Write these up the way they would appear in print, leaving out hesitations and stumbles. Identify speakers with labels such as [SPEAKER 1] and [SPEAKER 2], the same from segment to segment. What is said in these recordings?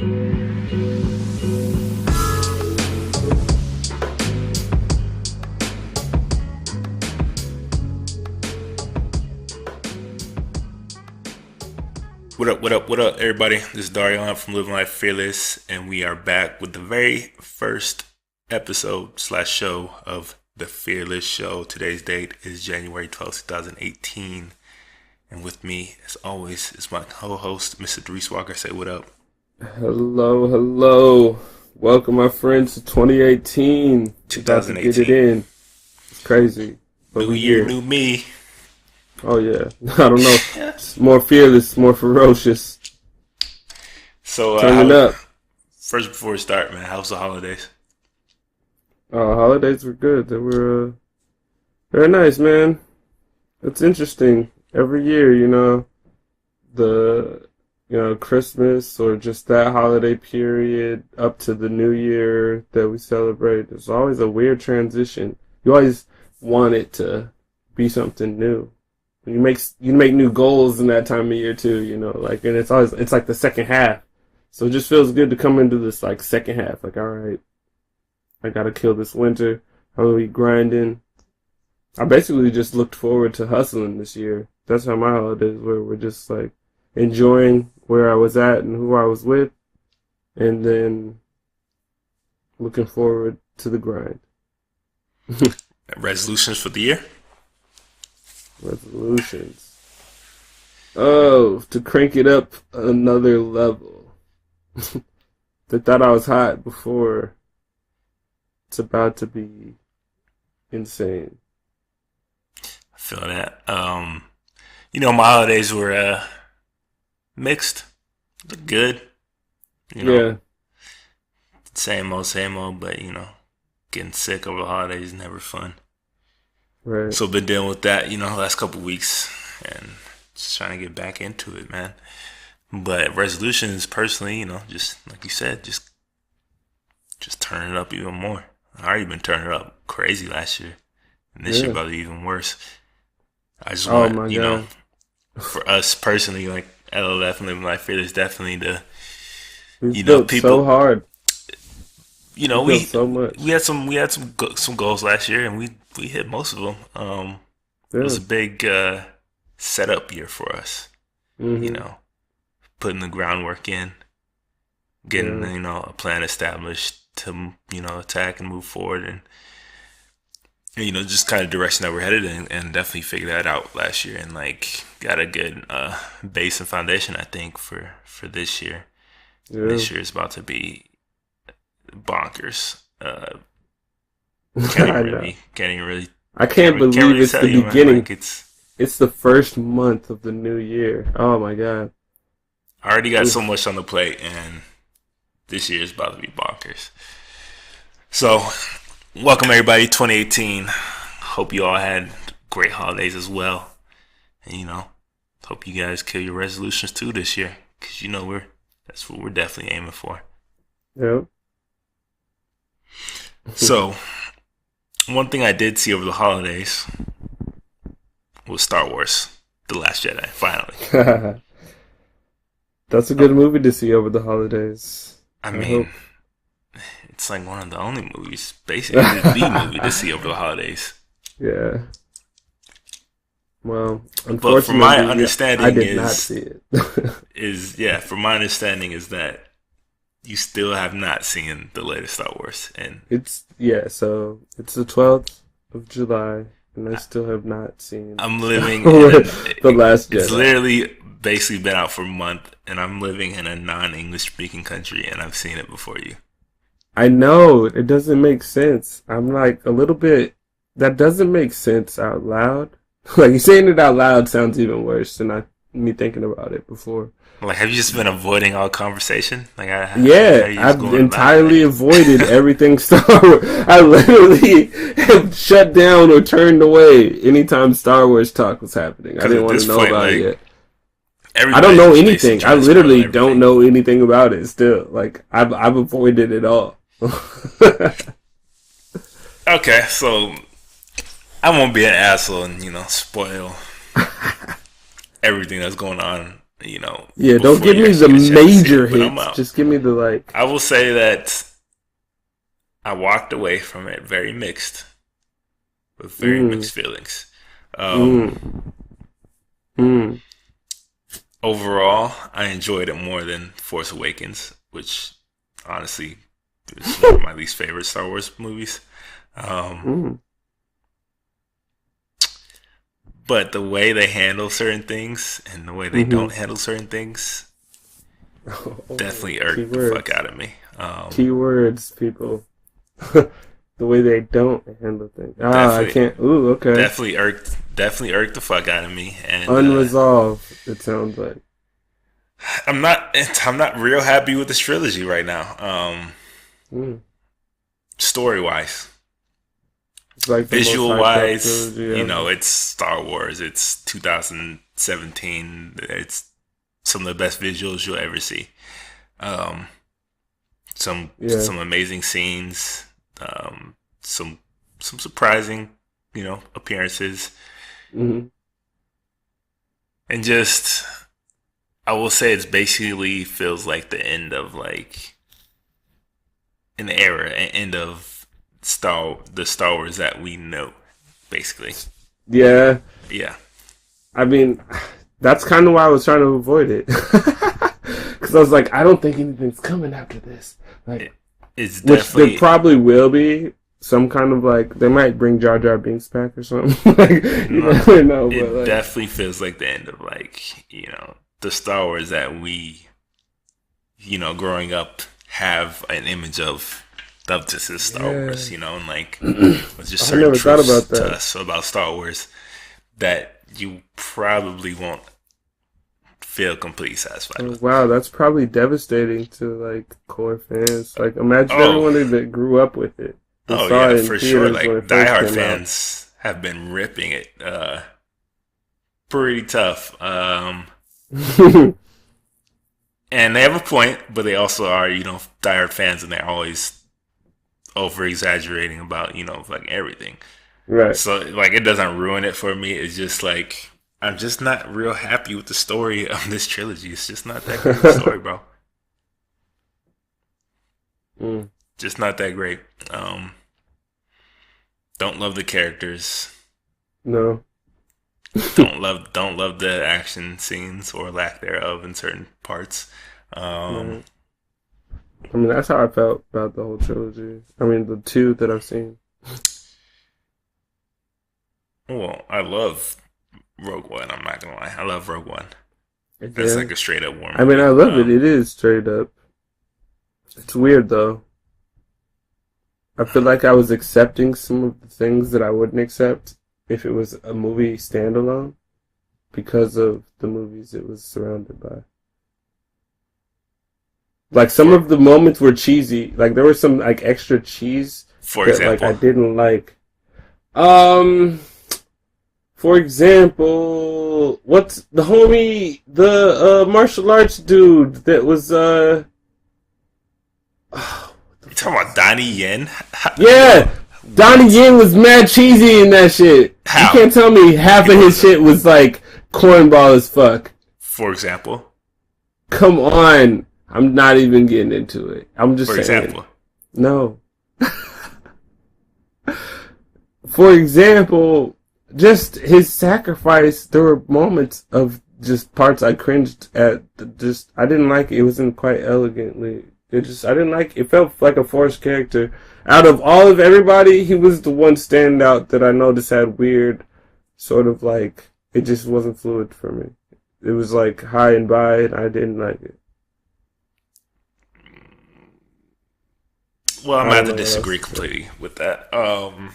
[SPEAKER 1] What up, everybody? This is Dario from Living Life Fearless, and we are back with the very first episode / show of The Fearless Show. Today's date is January 12th, 2018, and with me, as always, is my co-host, Mr. Dries Walker. Say what up.
[SPEAKER 2] Hello. Welcome, my friends, to 2018.
[SPEAKER 1] 2018.
[SPEAKER 2] Get it in. It's crazy. But
[SPEAKER 1] New year, new me.
[SPEAKER 2] Oh, yeah. I don't know. It's more fearless, more ferocious.
[SPEAKER 1] So,
[SPEAKER 2] turn it up.
[SPEAKER 1] First, before we start, man, how's the holidays?
[SPEAKER 2] Holidays were good. They were very nice, man. It's interesting. Every year, Christmas or just that holiday period up to the New Year that we celebrate, there's always a weird transition. You always want it to be something new. You make new goals in that time of year too, and it's like the second half. So it just feels good to come into this like second half. Like, all right, I gotta kill this winter. I'm gonna be grinding. I basically just looked forward to hustling this year. That's how my holidays were. We're just like enjoying where I was at and who I was with, and then looking forward to the grind.
[SPEAKER 1] Resolutions for the year?
[SPEAKER 2] Resolutions. Oh, to crank it up another level. They thought I was hot before. It's about to be insane.
[SPEAKER 1] I feel that. My holidays were mixed. Good.
[SPEAKER 2] Yeah.
[SPEAKER 1] Same old, but getting sick over the holidays is never fun.
[SPEAKER 2] Right.
[SPEAKER 1] So been dealing with that, the last couple of weeks, and just trying to get back into it, man. But resolutions, personally, just like you said, just turn it up even more. I already been turning it up crazy last year, and this year about to be even worse. I just want,
[SPEAKER 2] God.
[SPEAKER 1] For us personally, like LLF and Living Life Fearless, definitely the,
[SPEAKER 2] We've built
[SPEAKER 1] people
[SPEAKER 2] so hard.
[SPEAKER 1] We
[SPEAKER 2] so much.
[SPEAKER 1] We had some goals last year, and we hit most of them. It was a big setup year for us.
[SPEAKER 2] Mm-hmm.
[SPEAKER 1] Putting the groundwork in, getting a plan established to attack and move forward, and just kind of direction that we're headed in, and definitely figured that out last year, and like got a good base and foundation, I think, for this year. Yeah. This year is about to be bonkers. Can't even really.
[SPEAKER 2] I can't believe it's the beginning. It's the first month of the new year. Oh my God!
[SPEAKER 1] I already got so much on the plate, and this year is about to be bonkers. So, welcome everybody, 2018. Hope you all had great holidays as well, and hope you guys kill your resolutions too this year, because that's what we're definitely aiming for.
[SPEAKER 2] Yep.
[SPEAKER 1] So, one thing I did see over the holidays was Star Wars: The Last Jedi. Finally,
[SPEAKER 2] that's a good movie to see over the holidays.
[SPEAKER 1] I mean, it's like one of the only movies, basically the movie to see over the holidays.
[SPEAKER 2] Yeah. Well, unfortunately,
[SPEAKER 1] but from my understanding,
[SPEAKER 2] I did not see it.
[SPEAKER 1] From my understanding is that you still have not seen the latest Star Wars, and
[SPEAKER 2] so it's the 12th of July, and I still have not seen.
[SPEAKER 1] I'm living
[SPEAKER 2] The Last Jedi.
[SPEAKER 1] It's literally basically been out for a month, and I'm living in a non-English speaking country, and I've seen it before you.
[SPEAKER 2] I know it doesn't make sense. I'm like a little bit. That doesn't make sense out loud. Like, saying it out loud sounds even worse than me thinking about it before.
[SPEAKER 1] Like, have you just been avoiding all conversation? Like,
[SPEAKER 2] I've entirely avoided everything Star Wars. I literally have shut down or turned away anytime Star Wars talk was happening. I didn't want to know about it yet. I don't know anything. I literally don't know anything about it still. Like, I've avoided it all.
[SPEAKER 1] Okay, so I won't be an asshole and, spoil everything that's going on
[SPEAKER 2] Yeah, don't
[SPEAKER 1] before
[SPEAKER 2] give
[SPEAKER 1] you
[SPEAKER 2] me the
[SPEAKER 1] actually get a chance to see
[SPEAKER 2] major
[SPEAKER 1] it. But I'm
[SPEAKER 2] hits.
[SPEAKER 1] out.
[SPEAKER 2] Just give me the like.
[SPEAKER 1] I will say that I walked away from it very mixed, with very
[SPEAKER 2] Mm,
[SPEAKER 1] mixed feelings.
[SPEAKER 2] mm,
[SPEAKER 1] Um,
[SPEAKER 2] mm.
[SPEAKER 1] Overall, I enjoyed it more than Force Awakens, which honestly is one of my least favorite Star Wars movies. Um,
[SPEAKER 2] Mm.
[SPEAKER 1] but the way they handle certain things and the way they
[SPEAKER 2] Mm-hmm.
[SPEAKER 1] don't handle certain things
[SPEAKER 2] Oh,
[SPEAKER 1] definitely irked the fuck
[SPEAKER 2] keywords.
[SPEAKER 1] out of me.
[SPEAKER 2] Keywords, people. The way they don't handle things. Ah, I
[SPEAKER 1] Definitely,
[SPEAKER 2] can't. Ooh, okay.
[SPEAKER 1] definitely irked the fuck out of me. And
[SPEAKER 2] Unresolved, it sounds like.
[SPEAKER 1] I'm not real happy with this trilogy right now.
[SPEAKER 2] Mm.
[SPEAKER 1] Story wise,
[SPEAKER 2] It's like the most
[SPEAKER 1] visual
[SPEAKER 2] hyped up
[SPEAKER 1] wise,
[SPEAKER 2] trilogy ever.
[SPEAKER 1] it's Star Wars. It's 2017. It's some of the best visuals you'll ever see. Um, some
[SPEAKER 2] Yeah.
[SPEAKER 1] some amazing scenes. Some surprising, appearances,
[SPEAKER 2] Mm-hmm.
[SPEAKER 1] and just I will say it's basically feels like the end of like an era, an end of the Star Wars that we know, basically.
[SPEAKER 2] Yeah.
[SPEAKER 1] Yeah,
[SPEAKER 2] I mean, that's kind of why I was trying to avoid it. Because I was like, I don't think anything's coming after this. Like,
[SPEAKER 1] it's
[SPEAKER 2] which there
[SPEAKER 1] definitely.
[SPEAKER 2] probably will be some kind of like, they might bring Jar Jar Binks back or something. Like, you
[SPEAKER 1] No,
[SPEAKER 2] never know, but
[SPEAKER 1] it
[SPEAKER 2] like,
[SPEAKER 1] definitely feels like the end of like the Star Wars that we growing up have an image of this is Star
[SPEAKER 2] yeah.
[SPEAKER 1] Wars, and like there's just
[SPEAKER 2] I
[SPEAKER 1] certain
[SPEAKER 2] never thought about
[SPEAKER 1] truths to
[SPEAKER 2] that.
[SPEAKER 1] us about Star Wars that you probably won't feel completely satisfied
[SPEAKER 2] Oh,
[SPEAKER 1] with.
[SPEAKER 2] wow, that's probably devastating to like core fans. Like, imagine
[SPEAKER 1] Oh,
[SPEAKER 2] everyone that grew up with it and
[SPEAKER 1] oh
[SPEAKER 2] saw
[SPEAKER 1] yeah,
[SPEAKER 2] it in
[SPEAKER 1] for sure.
[SPEAKER 2] theaters when
[SPEAKER 1] Like
[SPEAKER 2] it first
[SPEAKER 1] diehard
[SPEAKER 2] came out.
[SPEAKER 1] fans have been ripping it pretty tough. And they have a point, but they also are, diehard fans, and they're always over exaggerating about, like everything.
[SPEAKER 2] Right.
[SPEAKER 1] So, like, it doesn't ruin it for me. It's just like, I'm just not real happy with the story of this trilogy. It's just not that great of a story, bro.
[SPEAKER 2] Mm,
[SPEAKER 1] Just not that great. Um, don't love the characters.
[SPEAKER 2] no.
[SPEAKER 1] Don't love the action scenes or lack thereof in certain parts. Um,
[SPEAKER 2] Right. I mean, that's how I felt about the whole trilogy. I mean, the two that I've seen.
[SPEAKER 1] well, I love Rogue One. I'm not gonna lie, I love Rogue One. That's
[SPEAKER 2] Yeah.
[SPEAKER 1] like a straight up war
[SPEAKER 2] I mean,
[SPEAKER 1] movie.
[SPEAKER 2] I love it. It is straight up. It's weird, though. I feel like I was accepting some of the things that I wouldn't accept if it was a movie standalone because of the movies it was surrounded by. Like, some
[SPEAKER 1] For
[SPEAKER 2] of the moments were cheesy. Like, there was some, like, extra cheese
[SPEAKER 1] for
[SPEAKER 2] that, like, I
[SPEAKER 1] example,
[SPEAKER 2] didn't like. Um, for example, what's the homie, the martial arts dude that was
[SPEAKER 1] you talking about Donnie Yen?
[SPEAKER 2] yeah, Donnie
[SPEAKER 1] What?
[SPEAKER 2] Yen was mad cheesy in that shit. You
[SPEAKER 1] How?
[SPEAKER 2] can't tell me half
[SPEAKER 1] He
[SPEAKER 2] of his
[SPEAKER 1] wasn't.
[SPEAKER 2] shit was like cornball as fuck.
[SPEAKER 1] For example,
[SPEAKER 2] Come on, I'm not even getting into it. I'm just
[SPEAKER 1] for
[SPEAKER 2] saying
[SPEAKER 1] example,
[SPEAKER 2] no. For example, just his sacrifice. There were moments of just parts I cringed at. Just I didn't like it. It wasn't quite elegantly. I didn't like it. Felt like a forced character. Out of all of everybody, he was the one standout that I noticed had weird, sort of like it just wasn't fluid for me. It was like high and by, and I didn't like it.
[SPEAKER 1] well, I'm
[SPEAKER 2] I
[SPEAKER 1] gonna
[SPEAKER 2] don't
[SPEAKER 1] have to
[SPEAKER 2] know what else
[SPEAKER 1] disagree
[SPEAKER 2] to say.
[SPEAKER 1] completely with that.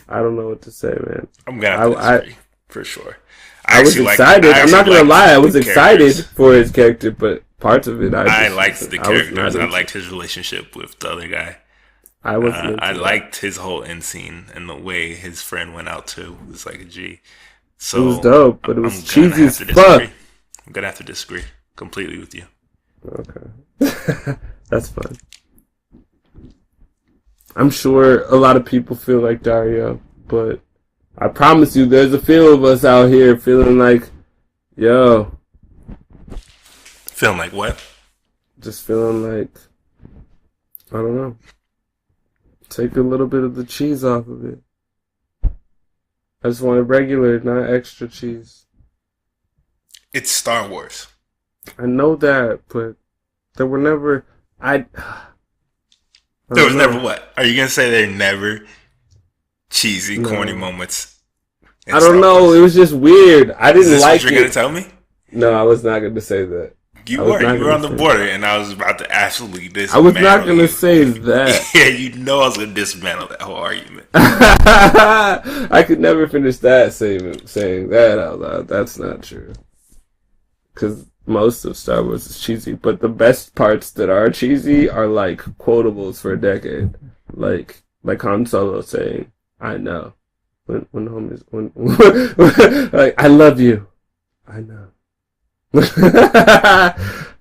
[SPEAKER 2] I don't know what to say, man.
[SPEAKER 1] I'm gonna have to
[SPEAKER 2] I
[SPEAKER 1] disagree for sure.
[SPEAKER 2] I was excited.
[SPEAKER 1] I
[SPEAKER 2] I'm not
[SPEAKER 1] actually
[SPEAKER 2] gonna lie. I
[SPEAKER 1] liked
[SPEAKER 2] was
[SPEAKER 1] the
[SPEAKER 2] excited
[SPEAKER 1] characters.
[SPEAKER 2] for his character, but parts of it,
[SPEAKER 1] I liked the
[SPEAKER 2] I was not
[SPEAKER 1] characters. I
[SPEAKER 2] into.
[SPEAKER 1] liked his relationship with the other guy.
[SPEAKER 2] I wasn't
[SPEAKER 1] I
[SPEAKER 2] into that.
[SPEAKER 1] liked his whole end scene and the way his friend went out too. It was like a G.
[SPEAKER 2] It was
[SPEAKER 1] So
[SPEAKER 2] dope,
[SPEAKER 1] I'm,
[SPEAKER 2] but it was
[SPEAKER 1] I'm gonna
[SPEAKER 2] cheesy
[SPEAKER 1] have
[SPEAKER 2] as
[SPEAKER 1] to
[SPEAKER 2] fuck.
[SPEAKER 1] disagree. I'm gonna have to disagree completely with you.
[SPEAKER 2] Okay, that's fun. I'm sure a lot of people feel like Dario, but I promise you, there's a few of us out here feeling like, yo,
[SPEAKER 1] Feeling like what?
[SPEAKER 2] Just feeling like, I don't know. Take a little bit of the cheese off of it. I just wanted regular, not extra cheese.
[SPEAKER 1] It's Star Wars.
[SPEAKER 2] I know that, but there were never.
[SPEAKER 1] There was never what? Are you gonna say there never cheesy, corny moments?
[SPEAKER 2] I don't know. It was just weird. I didn't
[SPEAKER 1] like it. Is this what you're
[SPEAKER 2] gonna
[SPEAKER 1] tell me?
[SPEAKER 2] No, I was not gonna say that.
[SPEAKER 1] You were on the border, and I was about to absolutely dismantle.
[SPEAKER 2] I was not going to say that.
[SPEAKER 1] Yeah, you know I was going to dismantle that whole argument.
[SPEAKER 2] I could never finish that saying that out loud. That's not true. Because most of Star Wars is cheesy, but the best parts that are cheesy are like quotables for a decade, like Han Solo saying, "I know," when homies like I love you, I know.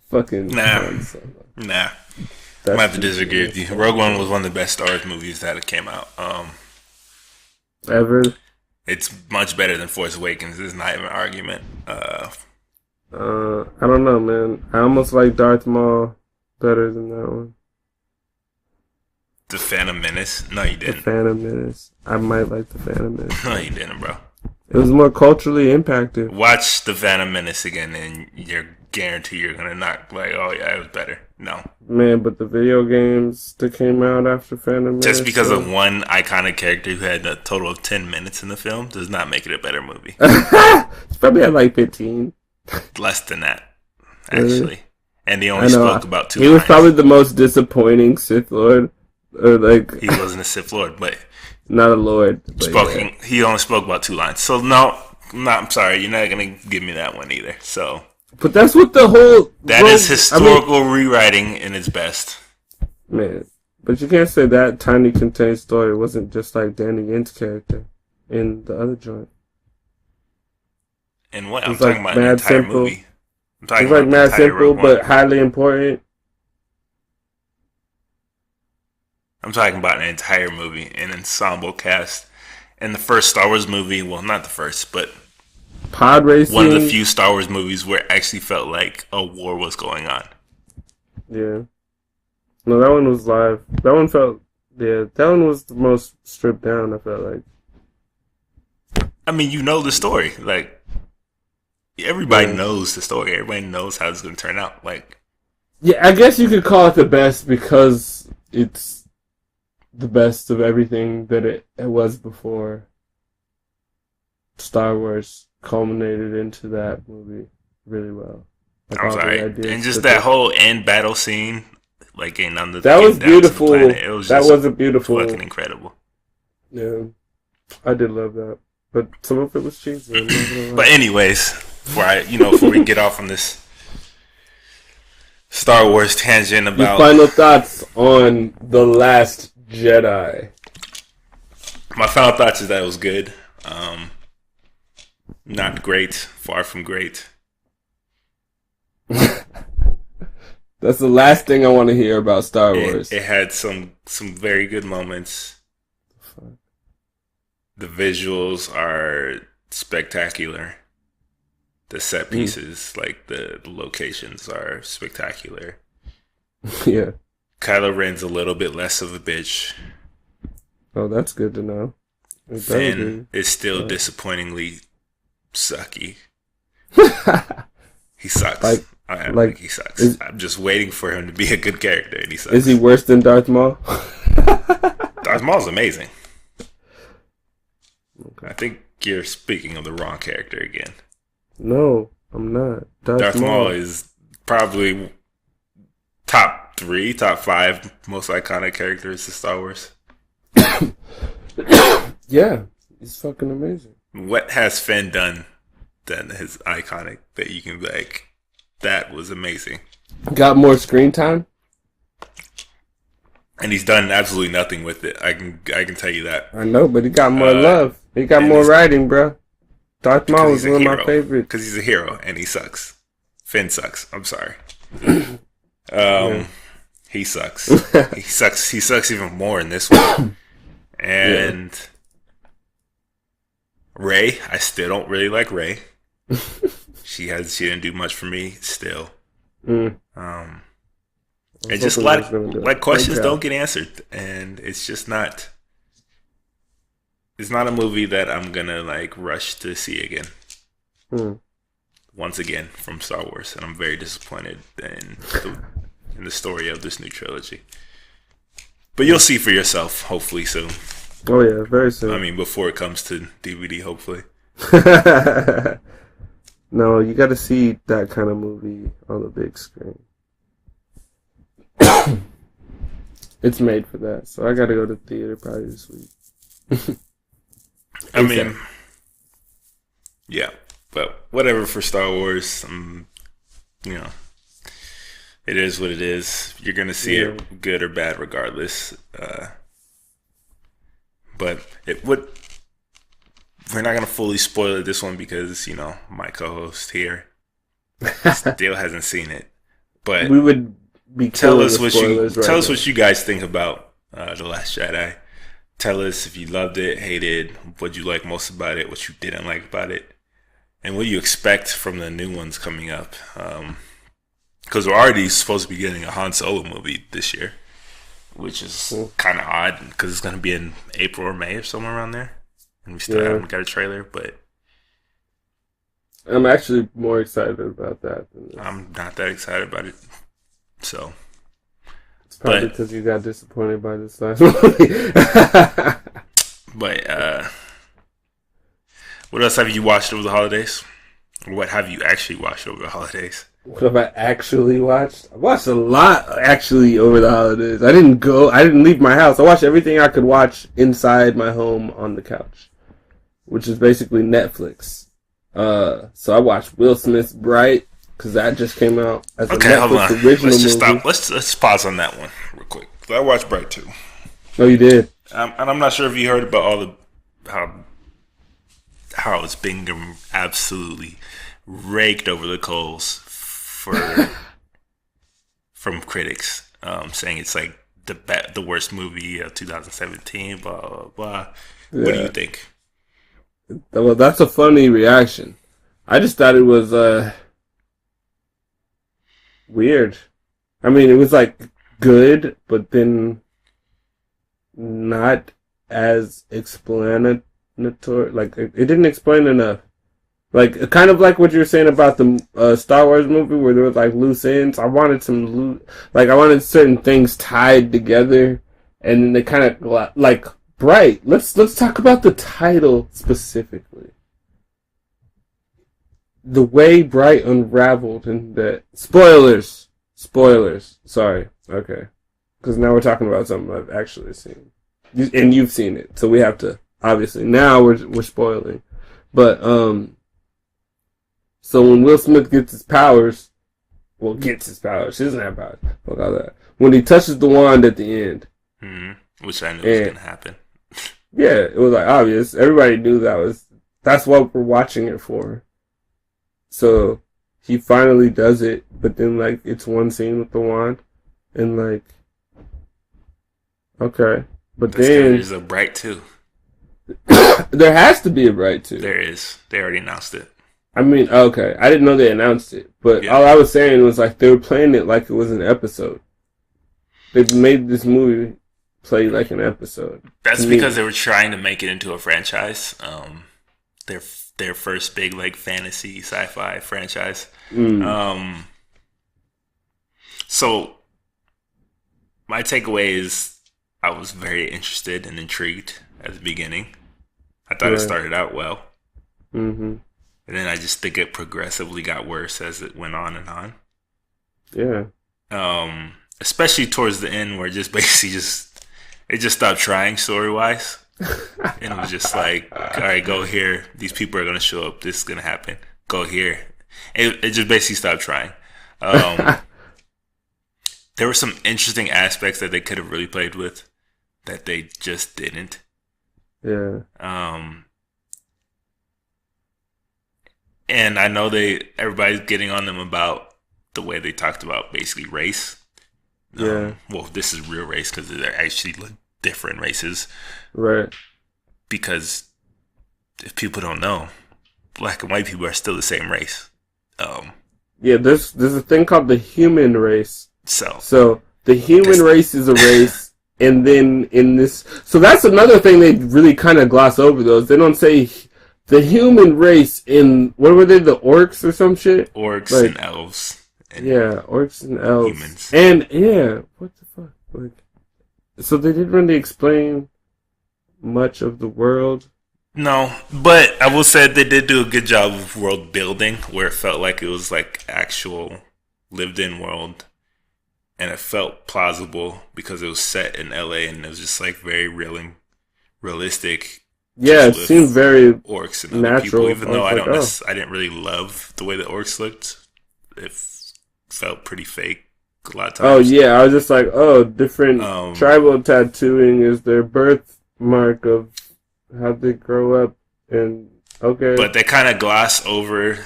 [SPEAKER 2] Fucking
[SPEAKER 1] nah. I might have to disagree with you. Rogue One was one of the best Star Wars movies that came out.
[SPEAKER 2] Ever.
[SPEAKER 1] It's much better than Force Awakens. It's not even an argument.
[SPEAKER 2] I don't know, man. I almost like Darth Maul better than that one.
[SPEAKER 1] The Phantom Menace? No, you didn't.
[SPEAKER 2] The Phantom Menace. I might like the Phantom Menace.
[SPEAKER 1] No, you didn't, bro.
[SPEAKER 2] It was more culturally impacted.
[SPEAKER 1] Watch The Phantom Menace again, and you're guaranteed you're gonna not like, oh yeah, it was better. No,
[SPEAKER 2] man, but the video games that came out after Phantom Menace,
[SPEAKER 1] just because of one iconic character who had a total of 10 minutes in the film does not make it a better movie.
[SPEAKER 2] It's probably at like 15.
[SPEAKER 1] Less than that, actually. Really? And he only spoke about 2
[SPEAKER 2] lines. He was probably the most disappointing Sith Lord. Or like
[SPEAKER 1] he wasn't a Sith Lord, but
[SPEAKER 2] not a Lord.
[SPEAKER 1] He only spoke about 2 lines. So no, I'm sorry, you're not gonna give me that one either. So,
[SPEAKER 2] but that's what the whole
[SPEAKER 1] is historical rewriting in its best.
[SPEAKER 2] Man, but you can't say that tiny contained story wasn't just like Danny Yin's character in the other joint.
[SPEAKER 1] And what I'm talking about, an entire movie.
[SPEAKER 2] I'm talking about mad simple, but highly important.
[SPEAKER 1] I'm talking about an entire movie, an ensemble cast. And the first Star Wars movie, well, not the first, but
[SPEAKER 2] pod racing.
[SPEAKER 1] One of the few Star Wars movies where it actually felt like a war was going on.
[SPEAKER 2] Yeah. No, that one was live. That one was the most stripped down, I felt like.
[SPEAKER 1] I mean, you know the story. Like, everybody knows the story. Everybody knows how it's going to turn out. Like,
[SPEAKER 2] yeah, I guess you could call it the best because it's the best of everything that it was before Star Wars culminated into that movie really well.
[SPEAKER 1] Like I'm sorry. And just that whole end battle scene, like getting on the
[SPEAKER 2] that was beautiful.
[SPEAKER 1] It was
[SPEAKER 2] that was a beautiful,
[SPEAKER 1] fucking incredible.
[SPEAKER 2] Yeah, I did love that, but some of it was cheesy.
[SPEAKER 1] But anyways, before we get off on this Star Wars tangent about
[SPEAKER 2] your final thoughts on The Last Jedi.
[SPEAKER 1] My final thoughts is that it was good. Not great. Far from great.
[SPEAKER 2] That's the last thing I want to hear about Star Wars.
[SPEAKER 1] It had some very good moments. The visuals are spectacular. The set pieces, like the locations, are spectacular.
[SPEAKER 2] Yeah.
[SPEAKER 1] Kylo Ren's a little bit less of a bitch.
[SPEAKER 2] Oh, that's good to know.
[SPEAKER 1] Finn is still disappointingly sucky. He sucks. He sucks. I'm just waiting for him to be a good character, and he sucks.
[SPEAKER 2] Is he worse than Darth Maul?
[SPEAKER 1] Darth Maul's amazing. Okay. I think you're speaking of the wrong character again.
[SPEAKER 2] No, I'm not.
[SPEAKER 1] Darth Maul is probably top 3, top 5 most iconic characters in Star Wars.
[SPEAKER 2] Yeah, he's fucking amazing.
[SPEAKER 1] What has Finn done that is iconic that you can be like, that was amazing?
[SPEAKER 2] Got more screen time?
[SPEAKER 1] And he's done absolutely nothing with it. I can tell you that.
[SPEAKER 2] I know, but he got more love. He got more writing, bro. Darth Maul was one of my favorites.
[SPEAKER 1] Because he's a hero, and he sucks. Finn sucks. I'm sorry. He sucks. He sucks. He sucks even more in this one. And Rey, I still don't really like Rey. She didn't do much for me still.
[SPEAKER 2] Mm.
[SPEAKER 1] Um,
[SPEAKER 2] I was
[SPEAKER 1] and just a
[SPEAKER 2] hoping they
[SPEAKER 1] lot
[SPEAKER 2] was gonna
[SPEAKER 1] of
[SPEAKER 2] do
[SPEAKER 1] like
[SPEAKER 2] a great
[SPEAKER 1] questions don't
[SPEAKER 2] job.
[SPEAKER 1] get answered, and it's just not. It's not a movie that I'm gonna like rush to see again.
[SPEAKER 2] Mm.
[SPEAKER 1] Once again from Star Wars, and I'm very disappointed in the story of this new trilogy. But you'll
[SPEAKER 2] Mm.
[SPEAKER 1] see for yourself, hopefully soon.
[SPEAKER 2] Oh yeah, very
[SPEAKER 1] I
[SPEAKER 2] soon.
[SPEAKER 1] mean, before it comes to DVD, hopefully.
[SPEAKER 2] No, you got to see that kind of movie on the big screen. It's made for that, so I got to go to the theater probably this week.
[SPEAKER 1] I mean,
[SPEAKER 2] ASAP.
[SPEAKER 1] yeah, but whatever for Star Wars. You know, it is what it is. You're gonna see
[SPEAKER 2] Yeah.
[SPEAKER 1] it good or bad, regardless. But it would. We're not gonna fully spoil this one because my co-host here still hasn't seen it. But
[SPEAKER 2] We would be
[SPEAKER 1] tell
[SPEAKER 2] killing
[SPEAKER 1] us
[SPEAKER 2] the
[SPEAKER 1] what you
[SPEAKER 2] spoilers
[SPEAKER 1] tell
[SPEAKER 2] right
[SPEAKER 1] us
[SPEAKER 2] now.
[SPEAKER 1] what you guys think about the Last Jedi. Tell us if you loved it, hated, what you like most about it, what you didn't like about it, and what you expect from the new ones coming up. Because we're already supposed to be getting a Han Solo movie this year, which is
[SPEAKER 2] Mm.
[SPEAKER 1] kind of odd because it's going to be in April or May or somewhere around there, and we still
[SPEAKER 2] Yeah,
[SPEAKER 1] haven't got a trailer. But
[SPEAKER 2] I'm actually more excited about that than this.
[SPEAKER 1] I'm not that excited about it. So,
[SPEAKER 2] It's probably
[SPEAKER 1] but
[SPEAKER 2] because you got disappointed by this last movie.
[SPEAKER 1] but what else have you watched over the holidays? Or what have you actually watched over the holidays?
[SPEAKER 2] What have I actually watched? I watched a lot actually over the holidays. I didn't leave my house. I watched everything I could watch inside my home on the couch, which is basically Netflix. So I watched Will Smith's Bright because that just came out as a
[SPEAKER 1] Okay, hold on.
[SPEAKER 2] Netflix original
[SPEAKER 1] Let's just
[SPEAKER 2] movie.
[SPEAKER 1] stop. Let's pause on that one real quick. I watched Bright too,
[SPEAKER 2] Oh, you did?
[SPEAKER 1] and I'm not sure if you heard about all the how it's being absolutely raked over the coals for from critics, saying it's like the worst movie of 2017. Blah blah blah. What do you
[SPEAKER 2] Yeah.
[SPEAKER 1] think?
[SPEAKER 2] Well, that's a funny reaction. I just thought it was weird. I mean, it was like good, but then not as explanatory. Like it didn't explain enough. Like kind of like what you were saying about the Star Wars movie, where there was like loose ends. I wanted I wanted certain things tied together, and then they kind of like Bright. Let's talk about the title specifically. The way Bright unraveled, and that spoilers. Sorry, okay, because now we're talking about something I've actually seen, and you've seen it, so we have to obviously now we're spoiling, but so when Will Smith gets his powers, he doesn't have powers. Fuck all that. When he touches the wand at the end,
[SPEAKER 1] Which I knew was
[SPEAKER 2] and
[SPEAKER 1] gonna happen.
[SPEAKER 2] yeah, it was like obvious. Everybody knew that's what we're watching it for. So he finally does it, but then like it's one scene with the wand, and like okay, but
[SPEAKER 1] That's because
[SPEAKER 2] then
[SPEAKER 1] there's a Bright too.
[SPEAKER 2] there has to be a Bright too.
[SPEAKER 1] There is. They already announced it.
[SPEAKER 2] I mean, okay, I didn't know they announced it, but
[SPEAKER 1] Yeah.
[SPEAKER 2] all I was saying was like they were playing it like it was an episode. They made this movie play like an episode.
[SPEAKER 1] That's
[SPEAKER 2] To
[SPEAKER 1] because
[SPEAKER 2] me.
[SPEAKER 1] they were trying to make it into a franchise. Their their first big like fantasy sci-fi franchise.
[SPEAKER 2] Mm,
[SPEAKER 1] Um, so my takeaway is I was very interested and intrigued at the beginning. I thought it
[SPEAKER 2] right.
[SPEAKER 1] started out well,
[SPEAKER 2] Mm-hmm.
[SPEAKER 1] and then I just think it progressively got worse as it went on and on.
[SPEAKER 2] Yeah.
[SPEAKER 1] Especially towards the end, where it just basically it just stopped trying story wise. And it was just like, all right, go here. These people are going to show up. This is going to happen. Go here. It just basically stopped trying. Um, there were some interesting aspects that they could have really played with that they just didn't.
[SPEAKER 2] Yeah.
[SPEAKER 1] And I know everybody's getting on them about the way they talked about basically race.
[SPEAKER 2] Yeah.
[SPEAKER 1] Well, this is real race because they're actually like different races.
[SPEAKER 2] Right.
[SPEAKER 1] Because if people don't know, black and white people are still the same race.
[SPEAKER 2] Yeah, there's a thing called the human race.
[SPEAKER 1] So
[SPEAKER 2] So the human race is a race, and then in this, so that's another thing they really kind of gloss over. Those they don't say the human race in what were they, the orcs or some shit?
[SPEAKER 1] orcs
[SPEAKER 2] Like,
[SPEAKER 1] and elves and
[SPEAKER 2] yeah, orcs and elves,
[SPEAKER 1] humans.
[SPEAKER 2] and yeah, what the fuck? Like, so they didn't really explain much of the world.
[SPEAKER 1] No, but I will say they did do a good job of world building, where it felt like it was like actual lived in world, and it felt plausible because it was set in LA and it was just like very real and realistic.
[SPEAKER 2] Yeah,
[SPEAKER 1] Just
[SPEAKER 2] it
[SPEAKER 1] with
[SPEAKER 2] seemed very
[SPEAKER 1] orcs and other
[SPEAKER 2] natural.
[SPEAKER 1] people, even
[SPEAKER 2] I
[SPEAKER 1] though
[SPEAKER 2] was like, oh.
[SPEAKER 1] I didn't really love the way the orcs looked. It felt pretty fake a lot of
[SPEAKER 2] Oh
[SPEAKER 1] times.
[SPEAKER 2] yeah, I was just like, oh, different
[SPEAKER 1] Um,
[SPEAKER 2] tribal tattooing is their birthmark of how they grow up, and okay,
[SPEAKER 1] but they kind of gloss over,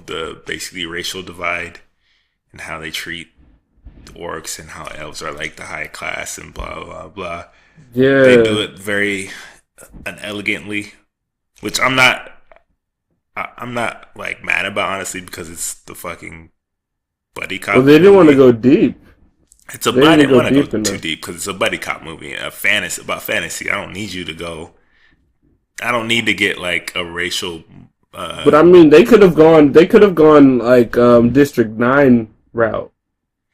[SPEAKER 1] the basically racial divide and how they treat orcs and how elves are like the high class and blah blah blah. They do
[SPEAKER 2] yeah.
[SPEAKER 1] it very unelegantly, which I'm not like mad about, honestly, because it's the fucking buddy cop
[SPEAKER 2] Well, they didn't want to
[SPEAKER 1] movie.
[SPEAKER 2] go deep.
[SPEAKER 1] It's a
[SPEAKER 2] They
[SPEAKER 1] I
[SPEAKER 2] didn't
[SPEAKER 1] didn't
[SPEAKER 2] go
[SPEAKER 1] want to go
[SPEAKER 2] deep
[SPEAKER 1] too
[SPEAKER 2] enough.
[SPEAKER 1] deep because it's a buddy cop movie, a fantasy about fantasy. I don't need you to go. I don't need to get like a racial.
[SPEAKER 2] But I mean, they could have gone. They could have gone like District 9 route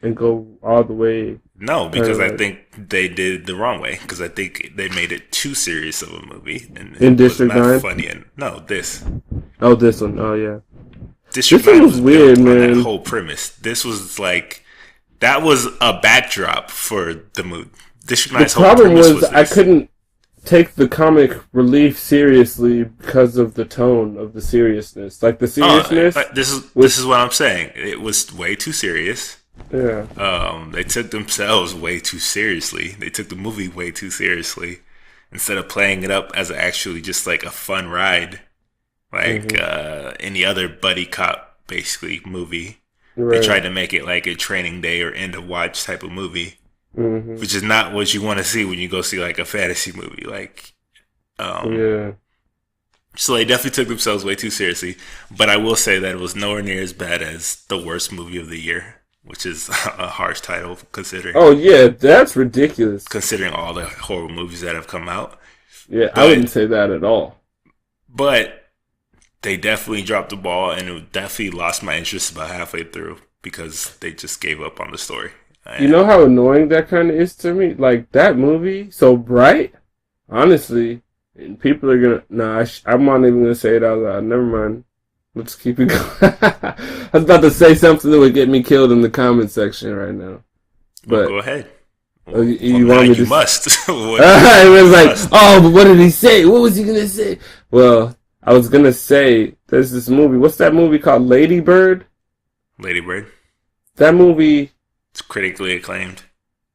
[SPEAKER 2] and go all the way.
[SPEAKER 1] No,
[SPEAKER 2] Kind
[SPEAKER 1] because
[SPEAKER 2] of
[SPEAKER 1] I
[SPEAKER 2] like
[SPEAKER 1] think they did it the wrong way. Because I think they made it too serious of a movie, and
[SPEAKER 2] in
[SPEAKER 1] it was
[SPEAKER 2] District
[SPEAKER 1] not
[SPEAKER 2] Nine.
[SPEAKER 1] funny. And no,
[SPEAKER 2] Oh, this one. Oh yeah,
[SPEAKER 1] District
[SPEAKER 2] this one
[SPEAKER 1] Nine
[SPEAKER 2] was
[SPEAKER 1] was
[SPEAKER 2] weird,
[SPEAKER 1] built on that
[SPEAKER 2] man.
[SPEAKER 1] whole premise. This was like that was a backdrop for the movie. District
[SPEAKER 2] The
[SPEAKER 1] Nine's whole
[SPEAKER 2] problem
[SPEAKER 1] premise
[SPEAKER 2] was
[SPEAKER 1] was
[SPEAKER 2] I
[SPEAKER 1] this.
[SPEAKER 2] couldn't take the comic relief seriously because of the tone of the seriousness. Like the
[SPEAKER 1] Oh,
[SPEAKER 2] seriousness
[SPEAKER 1] this
[SPEAKER 2] was
[SPEAKER 1] is what I'm saying. It was way too serious.
[SPEAKER 2] yeah.
[SPEAKER 1] They took themselves way too seriously. They took the movie way too seriously instead of playing it up as actually just like a fun ride, like
[SPEAKER 2] Hmm.
[SPEAKER 1] any other buddy cop basically movie. They
[SPEAKER 2] Right.
[SPEAKER 1] tried to make it like a training day or end of watch type of movie,
[SPEAKER 2] Hmm.
[SPEAKER 1] which is not what you want to see when you go see like a fantasy movie. Like, um,
[SPEAKER 2] Yeah.
[SPEAKER 1] so they definitely took themselves way too seriously. But I will say that it was nowhere near as bad as the worst movie of the year, which is a harsh title considering
[SPEAKER 2] Oh yeah, that's ridiculous.
[SPEAKER 1] considering all the horror movies that have come out.
[SPEAKER 2] Yeah, I
[SPEAKER 1] But
[SPEAKER 2] wouldn't say that at all.
[SPEAKER 1] but they definitely dropped the ball, and it definitely lost my interest about halfway through because they just gave up on the story.
[SPEAKER 2] You
[SPEAKER 1] And
[SPEAKER 2] know how annoying that kind of is to me? Like, that movie, so bright, honestly, and people are gonna, nah, I'm not even gonna say it out loud. Never mind. Let's keep it going. I was about to say something that would get me killed in the comment section right now.
[SPEAKER 1] well,
[SPEAKER 2] But,
[SPEAKER 1] go ahead.
[SPEAKER 2] you
[SPEAKER 1] Now
[SPEAKER 2] want me
[SPEAKER 1] you
[SPEAKER 2] to,
[SPEAKER 1] must.
[SPEAKER 2] it was
[SPEAKER 1] You
[SPEAKER 2] like,
[SPEAKER 1] must.
[SPEAKER 2] oh, but what did he say? What was he gonna say? Well, I was gonna say, there's this movie, what's that movie called? Lady Bird?
[SPEAKER 1] Lady Bird.
[SPEAKER 2] That movie
[SPEAKER 1] It's critically acclaimed.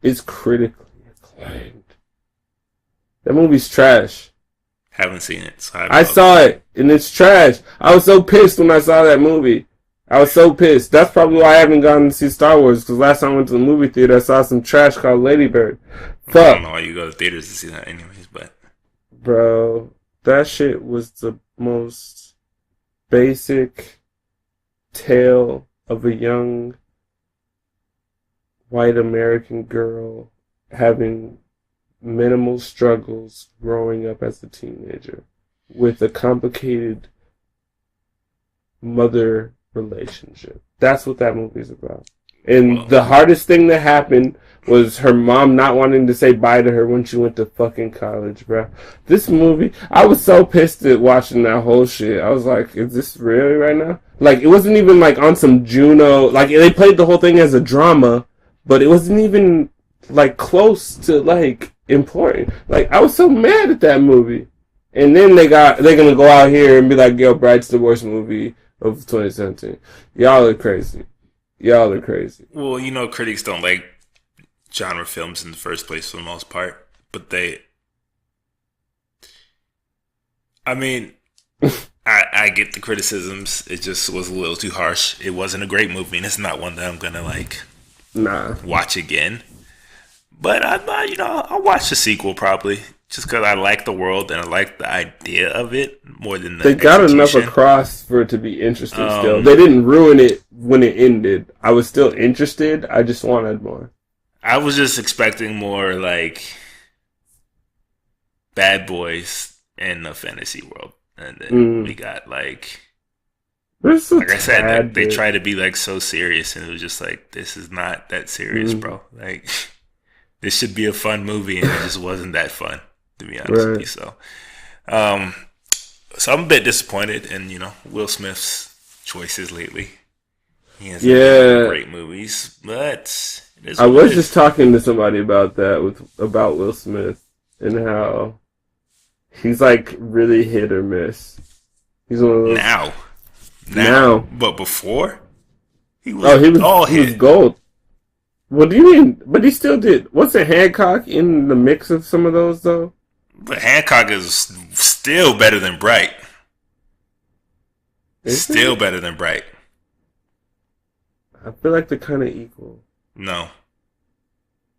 [SPEAKER 2] is critically acclaimed. That movie's trash.
[SPEAKER 1] Haven't seen it, so I
[SPEAKER 2] I
[SPEAKER 1] don't know.
[SPEAKER 2] saw it, and it's trash. I was so pissed when I saw that movie. I was so pissed. That's probably why I haven't gone to see Star Wars, because last time I went to the movie theater, I saw some trash called Lady Bird.
[SPEAKER 1] I don't
[SPEAKER 2] Fuck,
[SPEAKER 1] know why you go to theaters to see that, anyways. But
[SPEAKER 2] bro. That shit was the most basic tale of a young white American girl having minimal struggles growing up as a teenager with a complicated mother relationship. That's what that movie's about. And
[SPEAKER 1] well,
[SPEAKER 2] the hardest thing that happened was her mom not wanting to say bye to her when she went to fucking college, bro. This movie, I was so pissed at watching that whole shit. I was like, is this really right now? Like, it wasn't even like on some Juno, like they played the whole thing as a drama, but it wasn't even like close to like important. Like, I was so mad at that movie. And then they're gonna go out here and be like, yo, Bright's the worst movie of 2017. Y'all are crazy. Y'all are crazy.
[SPEAKER 1] well, critics don't like genre films in the first place for the most part, but I mean, I get the criticisms. It just was a little too harsh. It wasn't a great movie, and it's not one that I'm gonna like
[SPEAKER 2] Nah.
[SPEAKER 1] watch again. But I'll watch the sequel probably. just because I like the world and I like the idea of it more than the
[SPEAKER 2] They got enough
[SPEAKER 1] execution.
[SPEAKER 2] across for it to be interesting still. They didn't ruin it when it ended. I was still interested. I just wanted more.
[SPEAKER 1] I was just expecting more like Bad Boys in the fantasy world, and then we got like I said, they try to be like so serious, and it was just like, this is not that serious, bro. Like, this should be a fun movie, and it just wasn't that fun, to be honest with you. So I'm a bit disappointed in Will Smith's choices lately. He hasn't made great movies, but
[SPEAKER 2] I was just talking to somebody about that about Will Smith and how he's like really hit or miss. He's one of those now.
[SPEAKER 1] But before, he was
[SPEAKER 2] he was gold. What do you mean? But he still did. Wasn't Hancock in the mix of some of those though?
[SPEAKER 1] But Hancock is still better than Bright. Still better than Bright.
[SPEAKER 2] I feel like they're kind of equal.
[SPEAKER 1] No.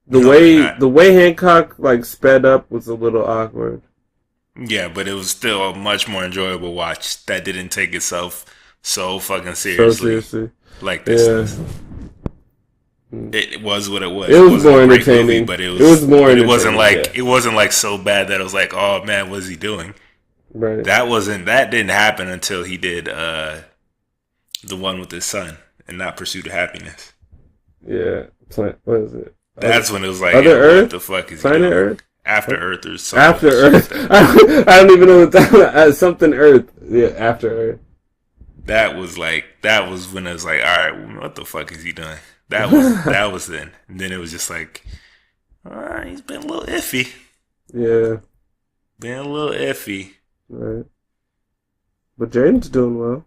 [SPEAKER 2] The way Hancock like sped up was a little awkward.
[SPEAKER 1] Yeah, but it was still a much more enjoyable watch that didn't take itself so fucking seriously. Like this. It was what it was.
[SPEAKER 2] It was more entertaining, movie,
[SPEAKER 1] but it wasn't like so bad that it was like, oh man, what is he doing?
[SPEAKER 2] Right.
[SPEAKER 1] That didn't happen until he did the one with his son and Not Pursuit of Happiness.
[SPEAKER 2] Yeah. What is it?
[SPEAKER 1] That's when it was like,
[SPEAKER 2] Other Earth?
[SPEAKER 1] What the fuck is
[SPEAKER 2] Planet
[SPEAKER 1] he doing?
[SPEAKER 2] Earth?
[SPEAKER 1] After Earth or something.
[SPEAKER 2] After Earth. I don't even know what that something Earth. Yeah, After Earth.
[SPEAKER 1] That was when it was like, all right, what the fuck is he doing? That was then. And then it was just like, he's been a little iffy.
[SPEAKER 2] Yeah.
[SPEAKER 1] Been a little iffy.
[SPEAKER 2] Right. But Jaden's doing well.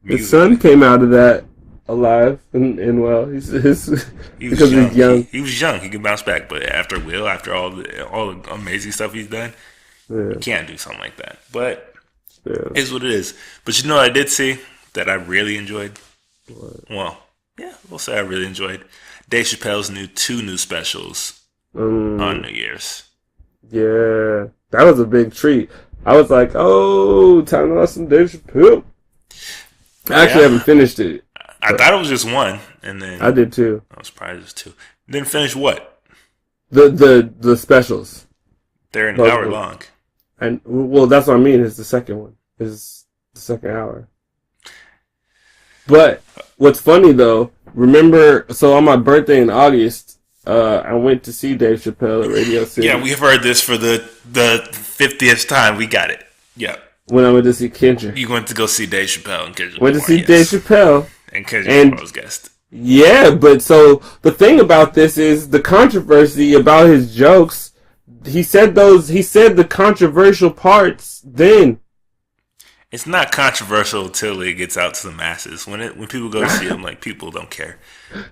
[SPEAKER 2] His son came out of that alive and well. He's young.
[SPEAKER 1] He was young. He can bounce back. But after all the amazing stuff he's done, you can't do something like that. But it's what it is. But I did see that I really enjoyed. What? Well, yeah, we'll say I really enjoyed Dave Chappelle's two new specials on New Year's.
[SPEAKER 2] Yeah, that was a big treat. I was like, oh, time to watch some Dave Chappelle. I actually haven't finished it.
[SPEAKER 1] I thought it was just one, and then
[SPEAKER 2] I did too.
[SPEAKER 1] I was surprised it was two. Didn't finish what?
[SPEAKER 2] The specials.
[SPEAKER 1] They're an hour long.
[SPEAKER 2] And well, that's what I mean. Is the second one. Is the second hour. But what's funny though, remember? So on my birthday in August, I went to see Dave Chappelle at Radio City.
[SPEAKER 1] Yeah, we've heard this for the 50th time. We got it. Yeah.
[SPEAKER 2] When I went to see Kendrick.
[SPEAKER 1] You went to go see Dave Chappelle and Kendrick.
[SPEAKER 2] Went to see Dave Chappelle.
[SPEAKER 1] And Kendrick was guest.
[SPEAKER 2] Yeah, but so the thing about this is the controversy about his jokes. He said the controversial parts then.
[SPEAKER 1] It's not controversial until it gets out to the masses. When people go to see him, like, people don't care.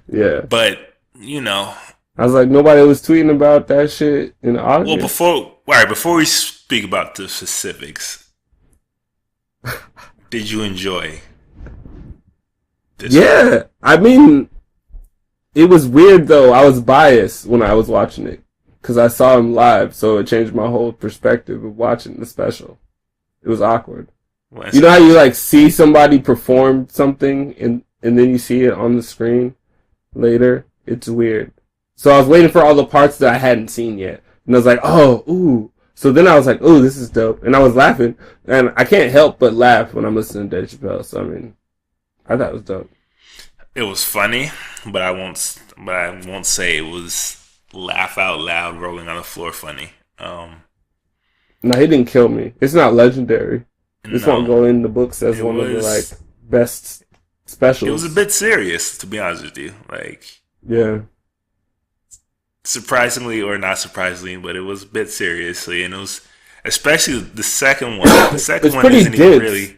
[SPEAKER 2] Yeah.
[SPEAKER 1] But,
[SPEAKER 2] I was like, nobody was tweeting about that shit in August.
[SPEAKER 1] Well, before we speak about the specifics, did you enjoy this?
[SPEAKER 2] Yeah. I mean, it was weird, though. I was biased when I was watching it. Because I saw him live, so it changed my whole perspective of watching the special. It was awkward. You know how you like see somebody perform something and then you see it on the screen later? It's weird. So I was waiting for all the parts that I hadn't seen yet. And I was like, oh, ooh. So then I was like, ooh, this is dope. And I was laughing. And I can't help but laugh when I'm listening to Dave Chappelle. So, I mean, I thought it was dope.
[SPEAKER 1] It was funny, but I won't say it was laugh out loud, rolling on the floor funny.
[SPEAKER 2] No, he didn't kill me. It's not legendary. This won't go in the books as one of the like best specials.
[SPEAKER 1] It was a bit serious, to be honest with you. Like,
[SPEAKER 2] yeah,
[SPEAKER 1] surprisingly or not surprisingly, but it was a bit seriously, and it was especially the second one. The second one isn't even really.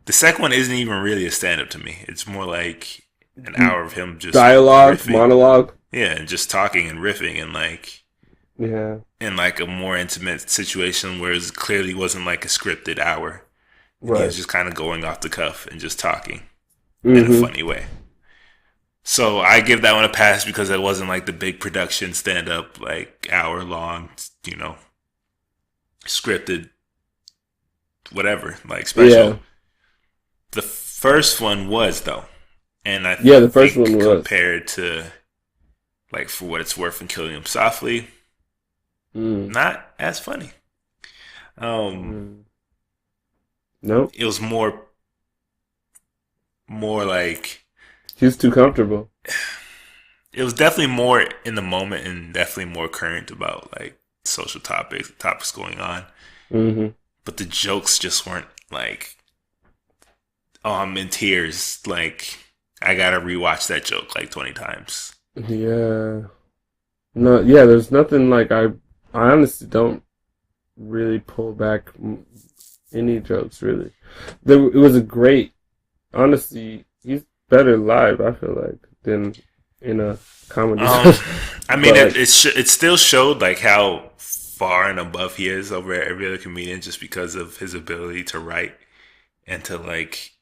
[SPEAKER 1] The second one isn't even really a stand-up to me. It's more like an hour of him just
[SPEAKER 2] dialogue,
[SPEAKER 1] riffing.
[SPEAKER 2] Monologue.
[SPEAKER 1] Yeah, and just talking and riffing and like.
[SPEAKER 2] Yeah.
[SPEAKER 1] In like a more intimate situation where it clearly wasn't like a scripted hour.
[SPEAKER 2] Right.
[SPEAKER 1] He was just kind of going off the cuff and just talking in a funny way. So I give that one a pass because it wasn't like the big production stand up, like hour long, you know, scripted, whatever, like
[SPEAKER 2] Yeah,
[SPEAKER 1] special. The first one was though, and I
[SPEAKER 2] yeah. The first one
[SPEAKER 1] think
[SPEAKER 2] was.
[SPEAKER 1] compared to like For What It's Worth and Killing Him Softly,
[SPEAKER 2] Mm,
[SPEAKER 1] not as funny. Um,
[SPEAKER 2] mm. Nope.
[SPEAKER 1] it was more like
[SPEAKER 2] He was too comfortable.
[SPEAKER 1] it was definitely more in the moment and definitely more current about like social topics going on.
[SPEAKER 2] Hmm.
[SPEAKER 1] But the jokes just weren't like, oh, I'm in tears. Like I gotta rewatch that joke like 20 times.
[SPEAKER 2] Yeah. No. Yeah. There's nothing like I. I honestly don't really pull back any jokes. Really, it was a great. Honestly, he's better live. I feel like than in a comedy.
[SPEAKER 1] Um, I mean,
[SPEAKER 2] But like,
[SPEAKER 1] it still showed like how far and above he is over every other comedian just because of his ability to write and to like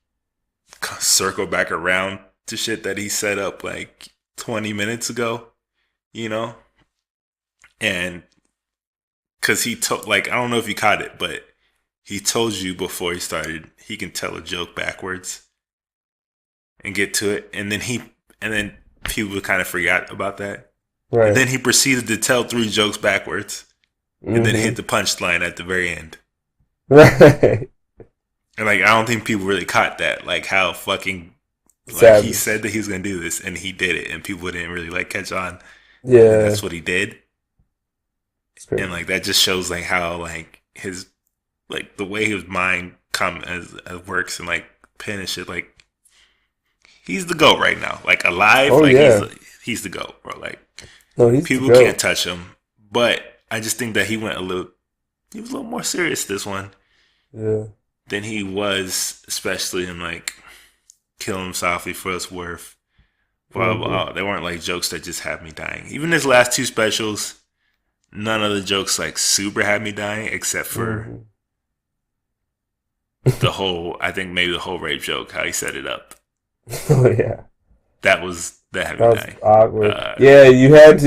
[SPEAKER 1] circle back around to shit that he set up like 20 minutes ago, you know? And because he told, like, I don't know if you caught it, but he told you before he started he can tell a joke backwards and get to it. And then people kind of forgot about that. And
[SPEAKER 2] right.
[SPEAKER 1] then he proceeded to tell three jokes backwards and then
[SPEAKER 2] Hmm.
[SPEAKER 1] hit the punchline at the very end.
[SPEAKER 2] Right.
[SPEAKER 1] And like, I don't think people really caught that. Like, how fucking, like, he
[SPEAKER 2] Savage.
[SPEAKER 1] said that he was going to do this and he did it. And people didn't really like catch on that
[SPEAKER 2] Yeah.
[SPEAKER 1] that's what he did.
[SPEAKER 2] It's
[SPEAKER 1] And
[SPEAKER 2] crazy.
[SPEAKER 1] like, that just shows like how, like, his, like, the way his mind as works and like pen and shit, like, he's the GOAT right now. Like, alive,
[SPEAKER 2] Oh
[SPEAKER 1] like,
[SPEAKER 2] yeah.
[SPEAKER 1] he's the GOAT, bro. Like,
[SPEAKER 2] No, he's the
[SPEAKER 1] people can't
[SPEAKER 2] goat.
[SPEAKER 1] touch him. But I just think that he was a little more serious this one
[SPEAKER 2] Yeah.
[SPEAKER 1] than he was, especially in like Killing Him Softly for It's Worth. Blah,
[SPEAKER 2] Hmm.
[SPEAKER 1] blah. They weren't like jokes that just had me dying. Even his last two specials, none of the jokes like super had me dying except for
[SPEAKER 2] Hmm.
[SPEAKER 1] the whole, I think maybe the whole rape joke, how he set it up.
[SPEAKER 2] Oh yeah.
[SPEAKER 1] That had me
[SPEAKER 2] That was
[SPEAKER 1] dying.
[SPEAKER 2] awkward.
[SPEAKER 1] Uh,
[SPEAKER 2] Yeah, you had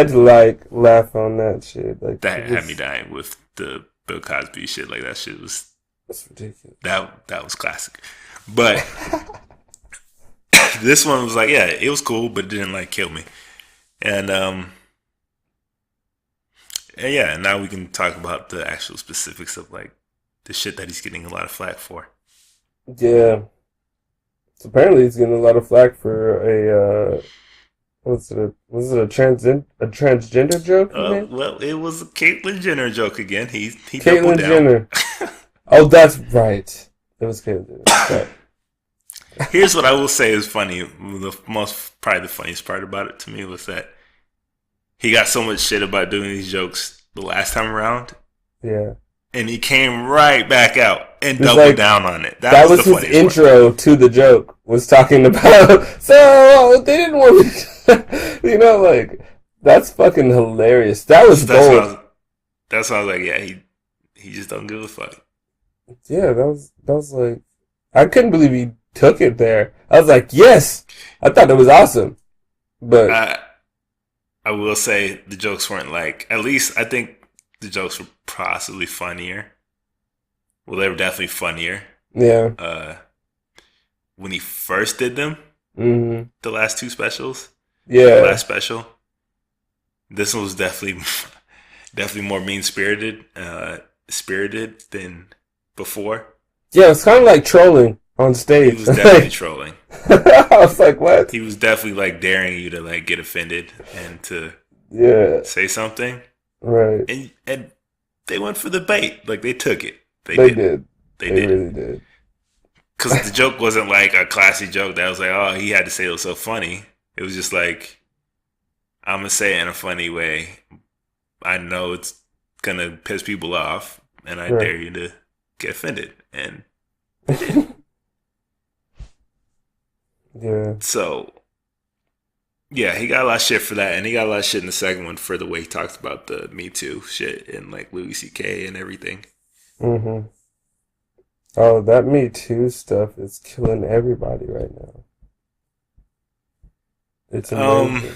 [SPEAKER 2] to like laugh on that shit. Like it
[SPEAKER 1] that had me
[SPEAKER 2] was
[SPEAKER 1] dying with the Bill Cosby shit. Like that shit was,
[SPEAKER 2] it's ridiculous.
[SPEAKER 1] that was classic. But this one was like, yeah, it was cool, but it didn't like kill me. And and yeah, now we can talk about the actual specifics of like the shit that he's getting a lot of flack for.
[SPEAKER 2] Yeah. So apparently he's getting a lot of flack for a what's it? Was it a transgender joke he made?
[SPEAKER 1] Well, it was a Caitlyn Jenner joke again. He doubled
[SPEAKER 2] Caitlyn
[SPEAKER 1] down.
[SPEAKER 2] Jenner. Oh, that's right. It was Caitlyn Jenner. Sorry.
[SPEAKER 1] Here's what I will say is funny. Probably the funniest part about it to me was that he got so much shit about doing these jokes the last time around,
[SPEAKER 2] Yeah.
[SPEAKER 1] and he came right back out and
[SPEAKER 2] It's
[SPEAKER 1] doubled
[SPEAKER 2] like
[SPEAKER 1] down on it. That
[SPEAKER 2] that
[SPEAKER 1] was the
[SPEAKER 2] was his
[SPEAKER 1] funniest part.
[SPEAKER 2] intro to the joke. Was talking about so they didn't want me. Like that's fucking hilarious. That was
[SPEAKER 1] So
[SPEAKER 2] gold.
[SPEAKER 1] that's why I was like, yeah, he just don't give a fuck.
[SPEAKER 2] Yeah, that was like I couldn't believe he took it there. I was like, yes, I thought it was awesome. But
[SPEAKER 1] I I will say the jokes weren't like, at least I think the jokes were possibly funnier. Well, they were definitely funnier.
[SPEAKER 2] yeah,
[SPEAKER 1] Uh, when he first did them,
[SPEAKER 2] hmm,
[SPEAKER 1] the last two specials, the
[SPEAKER 2] yeah,
[SPEAKER 1] last special, this one was definitely definitely more spirited than before.
[SPEAKER 2] yeah. It's kind of like trolling on
[SPEAKER 1] He
[SPEAKER 2] stage.
[SPEAKER 1] was definitely
[SPEAKER 2] Like
[SPEAKER 1] trolling.
[SPEAKER 2] I was like, what?
[SPEAKER 1] He was definitely like daring you to like get offended and to
[SPEAKER 2] Yeah,
[SPEAKER 1] say something.
[SPEAKER 2] right.
[SPEAKER 1] And they went for the bait. Like they took it. They
[SPEAKER 2] They
[SPEAKER 1] did.
[SPEAKER 2] did.
[SPEAKER 1] They
[SPEAKER 2] They
[SPEAKER 1] did.
[SPEAKER 2] really did.
[SPEAKER 1] Because the joke wasn't like a classy joke that was like, oh, he had to say it was so funny. It was just like, I'm gonna say it in a funny way. I know it's gonna piss people off, and I
[SPEAKER 2] Right.
[SPEAKER 1] dare you to get offended. And they did.
[SPEAKER 2] Yeah.
[SPEAKER 1] So yeah, he got a lot of shit for that, and he got a lot of shit in the second one for the way he talks about the Me Too shit and like Louis C.K. and everything.
[SPEAKER 2] Hmm. Oh, that Me Too stuff is killing everybody right now. It's
[SPEAKER 1] Um,
[SPEAKER 2] amazing.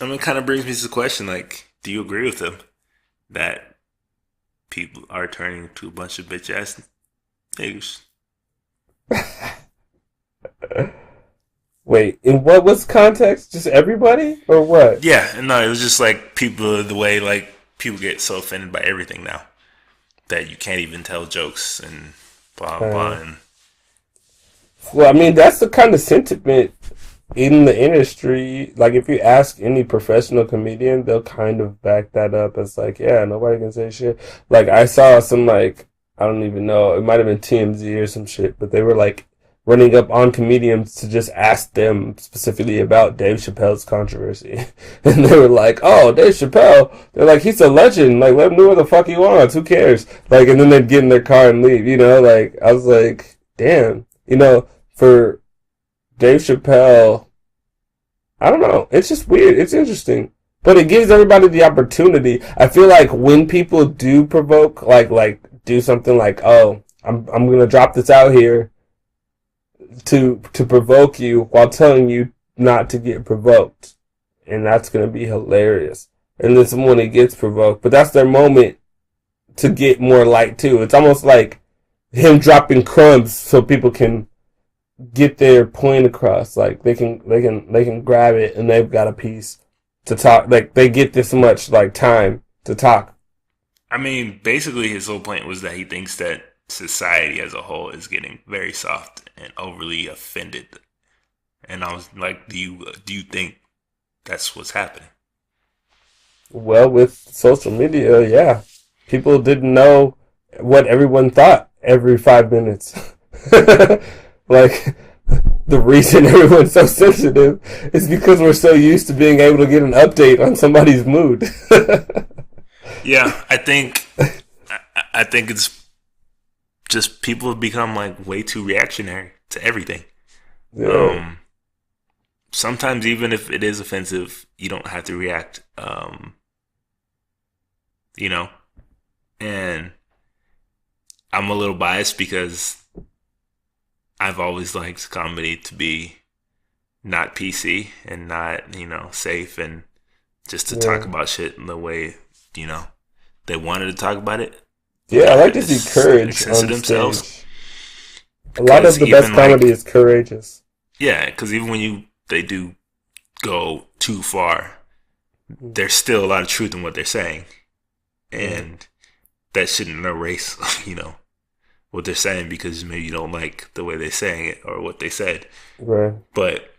[SPEAKER 1] I mean, it kind of brings me to the question: like, do you agree with him that people are turning into a bunch of bitch ass niggas?
[SPEAKER 2] Wait, in what was context? Just everybody or what?
[SPEAKER 1] Yeah, and no, it was just like people the way like people get so offended by everything now that you can't even tell jokes and blah blah.
[SPEAKER 2] Uh,
[SPEAKER 1] And
[SPEAKER 2] well, I mean, that's the kind of sentiment in the industry. Like, if you ask any professional comedian, they'll kind of back that up as like, yeah, nobody can say shit. Like, I saw some like, I don't even know, it might have been TMZ or some shit, but they were like running up on comedians to just ask them specifically about Dave Chappelle's controversy. And they were like, oh, Dave Chappelle. They're like, he's a legend. Like, let him do what the fuck he wants. Who cares? Like, and then they'd get in their car and leave, you know? Like, I was like, damn. You know, for Dave Chappelle, I don't know. It's just weird. It's interesting. But it gives everybody the opportunity. I feel like when people do provoke, like do something like, oh, I'm gonna drop this out here to provoke you while telling you not to get provoked. And that's gonna be hilarious. And then someone that gets provoked. But that's their moment to get more light too. It's almost like him dropping crumbs so people can get their point across. Like they can grab it and they've got a piece to talk. Like they get this much like time to talk.
[SPEAKER 1] I mean, basically, his whole point was that he thinks that society as a whole is getting very soft and overly offended. And I was like, do you think that's what's happening?
[SPEAKER 2] Well, with social media, yeah, people didn't know what everyone thought every 5 minutes. Like the reason everyone's so sensitive is because we're so used to being able to get an update on somebody's mood.
[SPEAKER 1] Yeah, I think it's just people have become like way too reactionary to everything.
[SPEAKER 2] Yeah.
[SPEAKER 1] Um, Sometimes even if it is offensive, you don't have to react. You know, and I'm a little biased because I've always liked comedy to be not PC and not safe and just to talk
[SPEAKER 2] Yeah.
[SPEAKER 1] about shit in the way you know they wanted to talk about it
[SPEAKER 2] Yeah, I like
[SPEAKER 1] without
[SPEAKER 2] to see courage
[SPEAKER 1] censor
[SPEAKER 2] on
[SPEAKER 1] themselves.
[SPEAKER 2] stage. A lot of
[SPEAKER 1] Because
[SPEAKER 2] the best
[SPEAKER 1] even
[SPEAKER 2] comedy
[SPEAKER 1] like
[SPEAKER 2] is courageous.
[SPEAKER 1] yeah, because even when they do go too far, there's still a lot of truth in what they're saying,
[SPEAKER 2] Right.
[SPEAKER 1] and that shouldn't erase what they're saying because maybe you don't like the way they're saying it or what they said.
[SPEAKER 2] Right.
[SPEAKER 1] But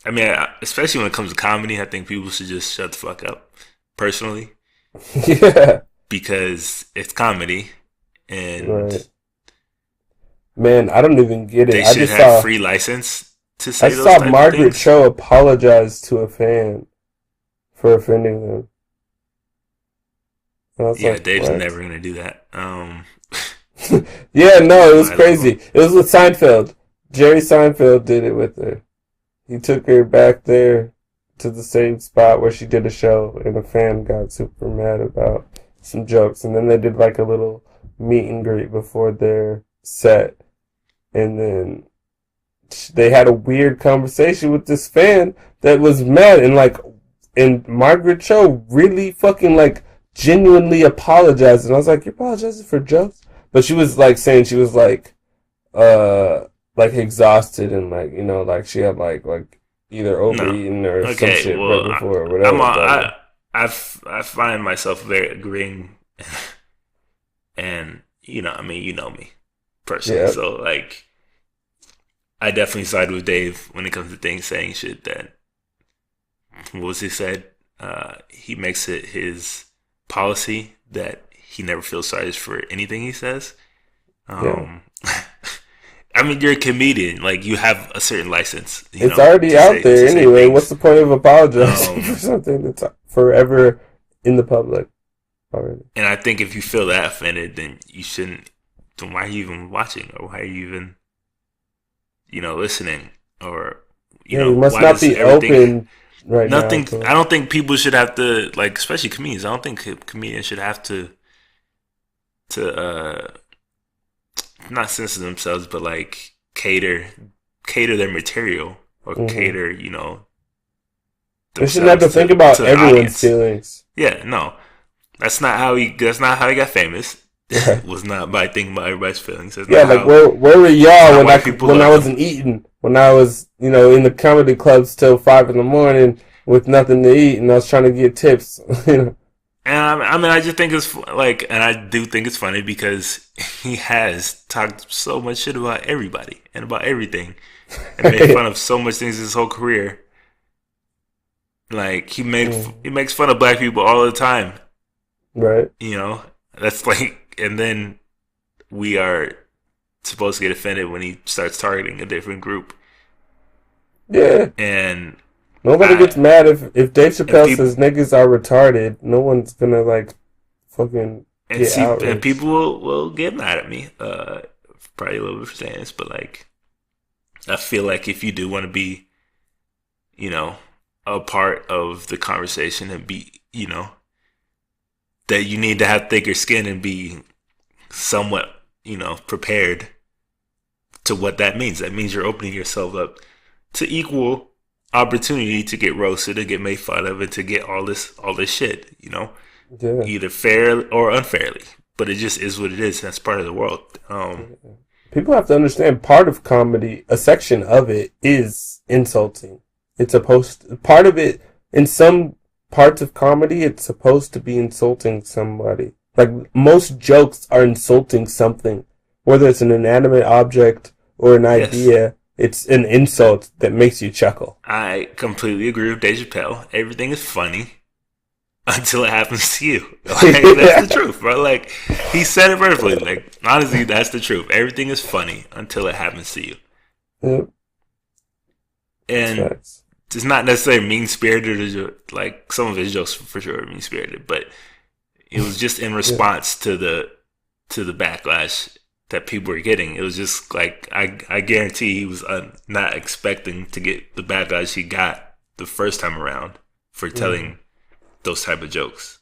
[SPEAKER 1] I mean, especially when it comes to comedy, I think people should just shut the fuck up. Personally,
[SPEAKER 2] Yeah.
[SPEAKER 1] because it's comedy and
[SPEAKER 2] Right. Man, I don't even get it.
[SPEAKER 1] they
[SPEAKER 2] I
[SPEAKER 1] should
[SPEAKER 2] just
[SPEAKER 1] have
[SPEAKER 2] saw
[SPEAKER 1] free license to
[SPEAKER 2] I
[SPEAKER 1] say those
[SPEAKER 2] saw
[SPEAKER 1] type of
[SPEAKER 2] Margaret
[SPEAKER 1] things.
[SPEAKER 2] Cho apologize to a fan for offending them. And I was
[SPEAKER 1] Yeah,
[SPEAKER 2] like,
[SPEAKER 1] Dave's
[SPEAKER 2] what?
[SPEAKER 1] never gonna do that.
[SPEAKER 2] Yeah, no, it
[SPEAKER 1] On
[SPEAKER 2] was
[SPEAKER 1] my level.
[SPEAKER 2] crazy. It was with Seinfeld. Jerry Seinfeld did it with her. He took her back there to the same spot where she did a show, and a fan got super mad about some jokes. And then they did like a little meet and greet before their set. And then they had a weird conversation with this fan that was mad. And Margaret Cho really fucking like genuinely apologized. And I was like, you're apologizing for jokes? But she was like saying she was uh, like exhausted and like, like she had like either
[SPEAKER 1] No.
[SPEAKER 2] overeaten or some
[SPEAKER 1] Okay.
[SPEAKER 2] shit right
[SPEAKER 1] Well,
[SPEAKER 2] before or
[SPEAKER 1] I'm
[SPEAKER 2] whatever. But
[SPEAKER 1] I find myself very agreeing, and I mean, you know me personally,
[SPEAKER 2] yeah,
[SPEAKER 1] so like I definitely side with Dave when it comes to things saying shit that what was he said. He makes it his policy that he never feels sorry for anything he says.
[SPEAKER 2] yeah.
[SPEAKER 1] Um, I mean, you're a comedian. Like, you have a certain license,
[SPEAKER 2] It's already
[SPEAKER 1] to
[SPEAKER 2] out
[SPEAKER 1] say
[SPEAKER 2] there anyway. What's
[SPEAKER 1] things.
[SPEAKER 2] the point of apologizing for
[SPEAKER 1] Um,
[SPEAKER 2] something that's forever in the public already?
[SPEAKER 1] and I think if you feel that offended, then you shouldn't. Then why are you even watching, or why are you even, listening, or
[SPEAKER 2] Yeah, you must
[SPEAKER 1] why
[SPEAKER 2] not
[SPEAKER 1] does
[SPEAKER 2] be
[SPEAKER 1] everything?
[SPEAKER 2] open right now
[SPEAKER 1] Nothing. I
[SPEAKER 2] to.
[SPEAKER 1] don't think people should have to like, especially comedians. I don't think comedians should have to not censor themselves, but like cater cater their material or cater,
[SPEAKER 2] They shouldn't have to think about everyone's feelings.
[SPEAKER 1] Yeah, no, that's not how he. That's not how he got famous.
[SPEAKER 2] Right.
[SPEAKER 1] Was not by thinking about everybody's feelings. That's
[SPEAKER 2] Yeah, like where were y'all when I wasn't eating? When I was, in the comedy clubs till 5 a.m. with nothing to eat, and I was trying to get tips.
[SPEAKER 1] And I mean, I just think it's like, and I do think it's funny because he has talked so much shit about everybody and about everything, and made fun of so much things his whole career. Like he makes fun of black people all the time,
[SPEAKER 2] right?
[SPEAKER 1] That's like, and then we are supposed to get offended when he starts targeting a different group.
[SPEAKER 2] Yeah,
[SPEAKER 1] and
[SPEAKER 2] nobody gets mad if Dave Chappelle says niggas are retarded. No one's gonna fucking get outraged.
[SPEAKER 1] And people will get mad at me, probably a little bit for saying this, but like, I feel like if you do want to be, a part of the conversation and be, that you need to have thicker skin and be somewhat, prepared to what that means. That means you're opening yourself up to equal opportunity to get roasted, to get made fun of, and to get all this shit,
[SPEAKER 2] Yeah.
[SPEAKER 1] Either fair or unfairly. But it just is what it is. That's part of the world.
[SPEAKER 2] People have to understand part of comedy, a section of it is insulting. It's part of it, in some parts of comedy, it's supposed to be insulting somebody. Like, most jokes are insulting something. Whether it's an inanimate object or an idea, it's an insult that makes you chuckle.
[SPEAKER 1] I completely agree with Dave Chappelle. Everything is funny until it happens to you. Like, that's the truth, bro. Like, he said it perfectly. Like, honestly, that's the truth. Everything is funny until it happens to you.
[SPEAKER 2] Yep.
[SPEAKER 1] And it's not necessarily mean-spirited, like some of his jokes for sure are mean-spirited, but it was just in response to the backlash that people were getting. It was just like, I guarantee he was not expecting to get the backlash he got the first time around for telling those type of jokes.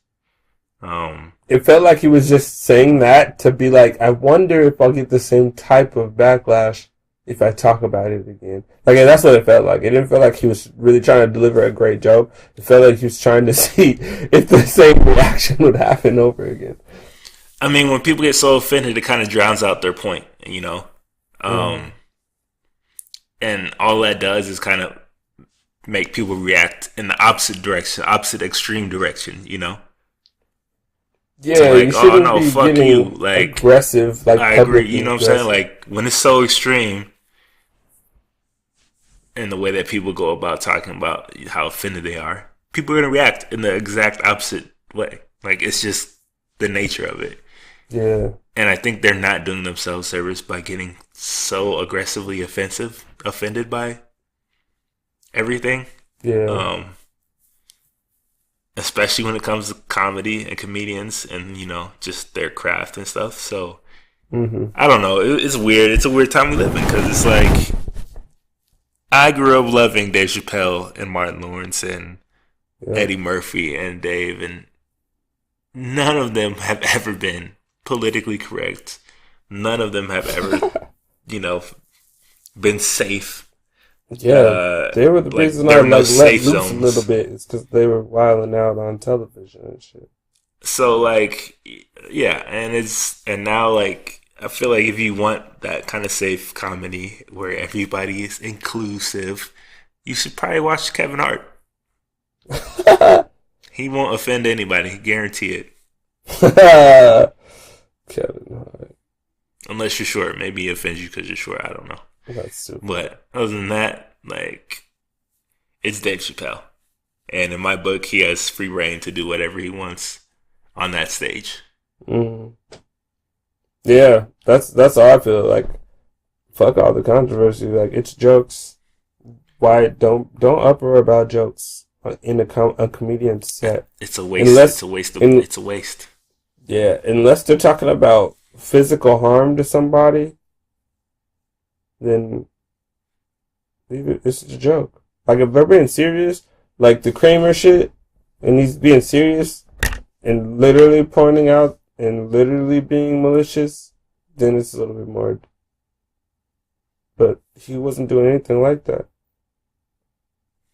[SPEAKER 2] It felt like he was just saying that to be like, I wonder if I'll get the same type of backlash if I talk about it again. Like, that's what it felt like. It didn't feel like he was really trying to deliver a great joke. It felt like he was trying to see if the same reaction would happen over again.
[SPEAKER 1] I mean, when people get so offended, it kind of drowns out their point, And all that does is kind of make people react in the opposite direction, opposite extreme direction,
[SPEAKER 2] Yeah,
[SPEAKER 1] so like,
[SPEAKER 2] you shouldn't be
[SPEAKER 1] fuck
[SPEAKER 2] getting
[SPEAKER 1] you. Like,
[SPEAKER 2] aggressive. Like,
[SPEAKER 1] I agree. You know what I'm saying? Like, when it's so extreme, and the way that people go about talking about how offended they are, people are gonna react in the exact opposite way. Like, it's just the nature of it.
[SPEAKER 2] Yeah.
[SPEAKER 1] And I think they're not doing themselves service by getting so aggressively offended by everything.
[SPEAKER 2] Yeah.
[SPEAKER 1] Especially when it comes to comedy and comedians and, just their craft and stuff. So, I don't know. It's weird. It's a weird time we live in because it's like, I grew up loving Dave Chappelle and Martin Lawrence and Eddie Murphy and Dave, and none of them have ever been politically correct. None of them have ever, been safe.
[SPEAKER 2] Yeah, they were the reason I let loose a little bit. It's because they were wilding out on television and shit.
[SPEAKER 1] So, like, yeah, and now, like, I feel like if you want that kind of safe comedy where everybody is inclusive, you should probably watch Kevin Hart. He won't offend anybody, guarantee it.
[SPEAKER 2] Kevin Hart.
[SPEAKER 1] Unless you're short. Maybe he offends you because you're short. I don't know.
[SPEAKER 2] That's super.
[SPEAKER 1] But other than that, like, it's Dave Chappelle. And in my book, he has free reign to do whatever he wants on that stage.
[SPEAKER 2] Yeah, that's how I feel. Like, fuck all the controversy. Like, it's jokes. Why don't uproar about jokes in a comedian set? It's a waste.
[SPEAKER 1] It's a waste.
[SPEAKER 2] Yeah, unless they're talking about physical harm to somebody, then it's a joke. Like, if they're being serious, like the Kramer shit, and he's being serious and literally pointing out and literally being malicious, then it's a little bit more but he wasn't doing anything like that.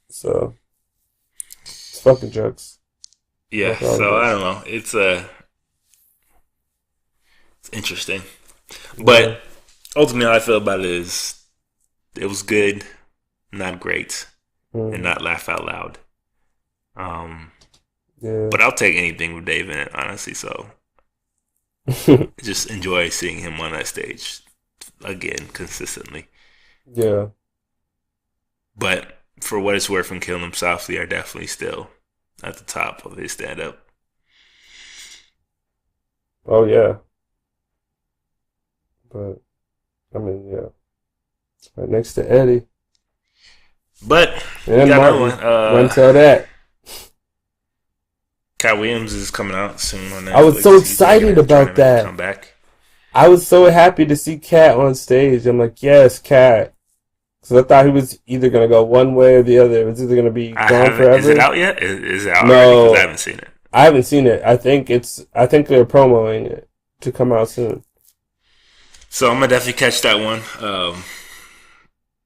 [SPEAKER 2] So it's fucking jokes.
[SPEAKER 1] Yeah,
[SPEAKER 2] Like all
[SPEAKER 1] so
[SPEAKER 2] of
[SPEAKER 1] I
[SPEAKER 2] us.
[SPEAKER 1] don't know. It's interesting.
[SPEAKER 2] Yeah.
[SPEAKER 1] But ultimately how I feel about it is it was good, not great, and
[SPEAKER 2] Mm.
[SPEAKER 1] not laugh out loud. Um
[SPEAKER 2] Yeah.
[SPEAKER 1] but I'll take anything with Dave in it, honestly, so just enjoy seeing him on that stage again consistently.
[SPEAKER 2] Yeah.
[SPEAKER 1] But for what it's worth, and Killing Him Softly are definitely still at the top of his stand up.
[SPEAKER 2] Oh yeah. But I mean, yeah. Right next to Eddie
[SPEAKER 1] But we
[SPEAKER 2] and
[SPEAKER 1] got another one.
[SPEAKER 2] Martin. Run tell that.
[SPEAKER 1] Cat Williams is coming out soon on
[SPEAKER 2] I was so
[SPEAKER 1] Netflix. He's
[SPEAKER 2] excited
[SPEAKER 1] trying to
[SPEAKER 2] about
[SPEAKER 1] make a
[SPEAKER 2] that.
[SPEAKER 1] comeback.
[SPEAKER 2] I was so happy to see Cat on stage. I'm like, yes, Cat. Because I thought he was either going to go one way or the other. It was either going to be
[SPEAKER 1] I
[SPEAKER 2] gone
[SPEAKER 1] haven't. Is it
[SPEAKER 2] forever.
[SPEAKER 1] out yet? Is it out already? Because I
[SPEAKER 2] No,
[SPEAKER 1] haven't seen it.
[SPEAKER 2] I haven't seen it. I think they're promoting it to come out soon.
[SPEAKER 1] So I'm gonna definitely catch that one.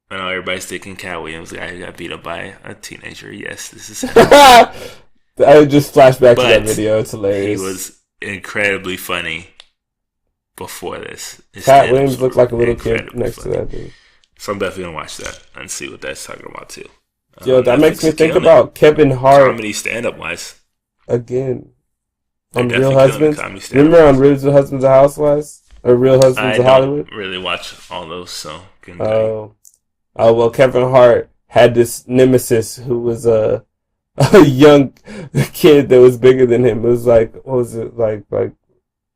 [SPEAKER 1] I know everybody's thinking Cat Williams, the guy who got beat up by a teenager. Yes, this is him.
[SPEAKER 2] I just flashed back to that
[SPEAKER 1] But
[SPEAKER 2] video. It's
[SPEAKER 1] he
[SPEAKER 2] hilarious.
[SPEAKER 1] was incredibly funny before this. His
[SPEAKER 2] Pat
[SPEAKER 1] stand-ups
[SPEAKER 2] Williams looked
[SPEAKER 1] were
[SPEAKER 2] like a little kid
[SPEAKER 1] incredibly
[SPEAKER 2] next to
[SPEAKER 1] funny.
[SPEAKER 2] that dude.
[SPEAKER 1] So I'm definitely gonna watch that and see what that's talking about too.
[SPEAKER 2] Yo, that makes
[SPEAKER 1] Netflix
[SPEAKER 2] me
[SPEAKER 1] is
[SPEAKER 2] think
[SPEAKER 1] killing it.
[SPEAKER 2] about Kevin Hart
[SPEAKER 1] Comedy stand-up wise,
[SPEAKER 2] again
[SPEAKER 1] they're
[SPEAKER 2] on Real
[SPEAKER 1] definitely killing the
[SPEAKER 2] Husbands.
[SPEAKER 1] comedy stand-up.
[SPEAKER 2] Remember on Real Husbands of Housewives or Real Husbands
[SPEAKER 1] I
[SPEAKER 2] of Hollywood?
[SPEAKER 1] don't really watch all those, so couldn't tell you.
[SPEAKER 2] Oh well, Kevin Hart had this nemesis who was a young kid that was bigger than him. It was like, what was it like I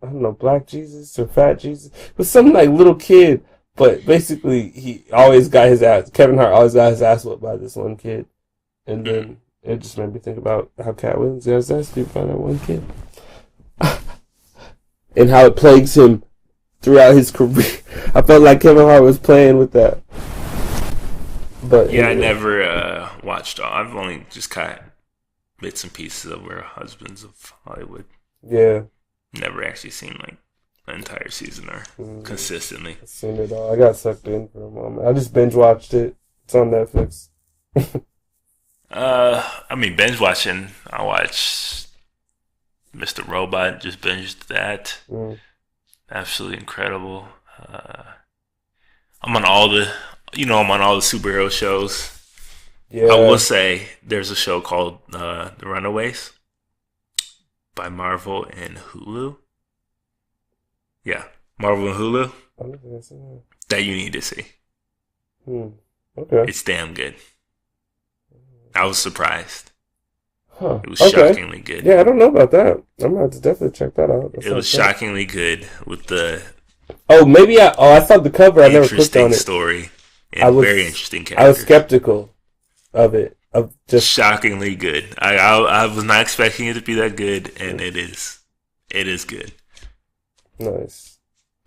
[SPEAKER 2] don't know, Black Jesus or Fat Jesus? It was some like little kid, but basically he always got his ass. Kevin Hart always got his ass whooped by this one kid, and then it just made me think about how Cat Williams got his ass beat by that one kid, and how it plagues him throughout his career. I felt like Kevin Hart was playing with that. But
[SPEAKER 1] Yeah, I
[SPEAKER 2] anyway.
[SPEAKER 1] never watched all. I've only just caught bits and pieces of Real Husbands of Hollywood.
[SPEAKER 2] Yeah.
[SPEAKER 1] Never actually seen like an entire season or consistently.
[SPEAKER 2] I've seen it all. I got sucked in for a moment. I just binge watched it. It's on Netflix.
[SPEAKER 1] I mean, binge watching. I watched Mr. Robot. Just binged that. Absolutely incredible. I'm on all the, I'm on all the superhero shows.
[SPEAKER 2] Yeah.
[SPEAKER 1] I will say there's a show called The Runaways by Marvel and Hulu. Yeah, Marvel and Hulu.
[SPEAKER 2] I don't think I've seen
[SPEAKER 1] That you need to see.
[SPEAKER 2] that. Okay.
[SPEAKER 1] It's damn good. I was surprised.
[SPEAKER 2] Huh.
[SPEAKER 1] It was
[SPEAKER 2] Okay.
[SPEAKER 1] shockingly good.
[SPEAKER 2] Yeah, I don't know about that. I'm gonna have to definitely check that out. That
[SPEAKER 1] It was
[SPEAKER 2] sounds
[SPEAKER 1] shockingly good with the
[SPEAKER 2] good. Oh, maybe I saw the cover. I never clicked on
[SPEAKER 1] interesting
[SPEAKER 2] it.
[SPEAKER 1] story
[SPEAKER 2] I
[SPEAKER 1] and
[SPEAKER 2] was-
[SPEAKER 1] very interesting
[SPEAKER 2] I was
[SPEAKER 1] characters.
[SPEAKER 2] skeptical of it. Of just
[SPEAKER 1] Shockingly good. I was not expecting it to be that good, and it is. It is good.
[SPEAKER 2] nice.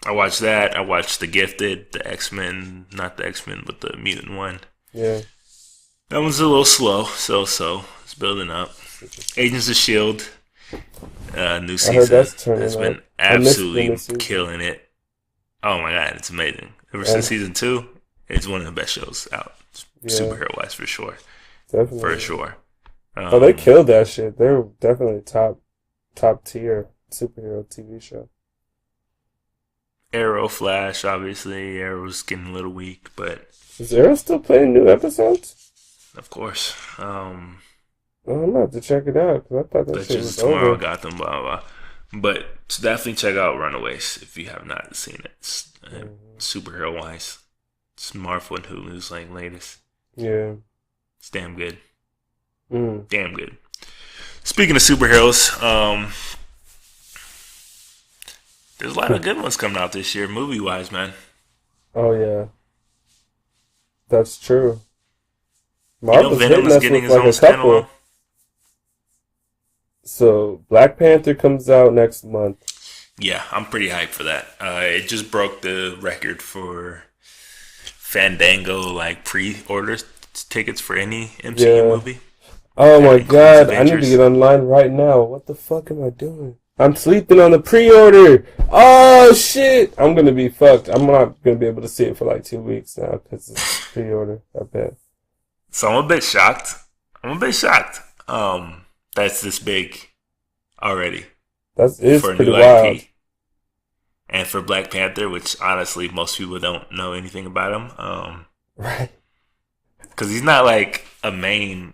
[SPEAKER 1] I watched that. I watched The Gifted, the X-Men, not the X-Men, but the mutant one.
[SPEAKER 2] Yeah.
[SPEAKER 1] That one's a little slow, so it's building up. Agents of Shield, new season
[SPEAKER 2] heard that's turning
[SPEAKER 1] has been
[SPEAKER 2] up. I missed the
[SPEAKER 1] absolutely
[SPEAKER 2] new season.
[SPEAKER 1] killing it. Oh my god, it's amazing. Ever since season 2, it's one of the best shows out,
[SPEAKER 2] Yeah.
[SPEAKER 1] superhero wise for sure,
[SPEAKER 2] Definitely.
[SPEAKER 1] for sure.
[SPEAKER 2] Oh, they killed that shit. They're definitely top tier superhero TV show.
[SPEAKER 1] Arrow, Flash, obviously. Arrow's getting a little weak, but
[SPEAKER 2] Is Arrow still playing new episodes?
[SPEAKER 1] of course.
[SPEAKER 2] Oh, I'm gonna have to check it out because I thought that shit
[SPEAKER 1] Lectures
[SPEAKER 2] was
[SPEAKER 1] tomorrow,
[SPEAKER 2] over.
[SPEAKER 1] Gotham, blah, blah, blah. But definitely check out Runaways if you have not seen it. It's, superhero wise, it's Marvel and Hulu's like latest.
[SPEAKER 2] Yeah.
[SPEAKER 1] It's damn good.
[SPEAKER 2] Mm.
[SPEAKER 1] Damn good. Speaking of superheroes, there's a lot of good ones coming out this year, movie wise, man.
[SPEAKER 2] Oh yeah. That's true.
[SPEAKER 1] Venom
[SPEAKER 2] hitting
[SPEAKER 1] is
[SPEAKER 2] us
[SPEAKER 1] getting
[SPEAKER 2] with
[SPEAKER 1] his
[SPEAKER 2] like
[SPEAKER 1] own
[SPEAKER 2] a couple.
[SPEAKER 1] standalone.
[SPEAKER 2] So Black Panther comes out next month.
[SPEAKER 1] Yeah, I'm pretty hyped for that. It just broke the record for Fandango like pre-order tickets for any MCU movie.
[SPEAKER 2] Oh
[SPEAKER 1] That
[SPEAKER 2] my
[SPEAKER 1] includes
[SPEAKER 2] god, I need
[SPEAKER 1] Avengers.
[SPEAKER 2] to get online right now. What the fuck am I doing? I'm sleeping on the pre-order. Oh, Oh shit! I'm gonna be fucked. I'm not gonna be able to see it for like 2 weeks now because it's pre-order. I bet.
[SPEAKER 1] So I'm a bit shocked. That's this big already
[SPEAKER 2] It's
[SPEAKER 1] for a
[SPEAKER 2] pretty
[SPEAKER 1] new
[SPEAKER 2] wild.
[SPEAKER 1] IP. And for Black Panther, which honestly most people don't know anything about him,
[SPEAKER 2] Right.
[SPEAKER 1] because he's not like a main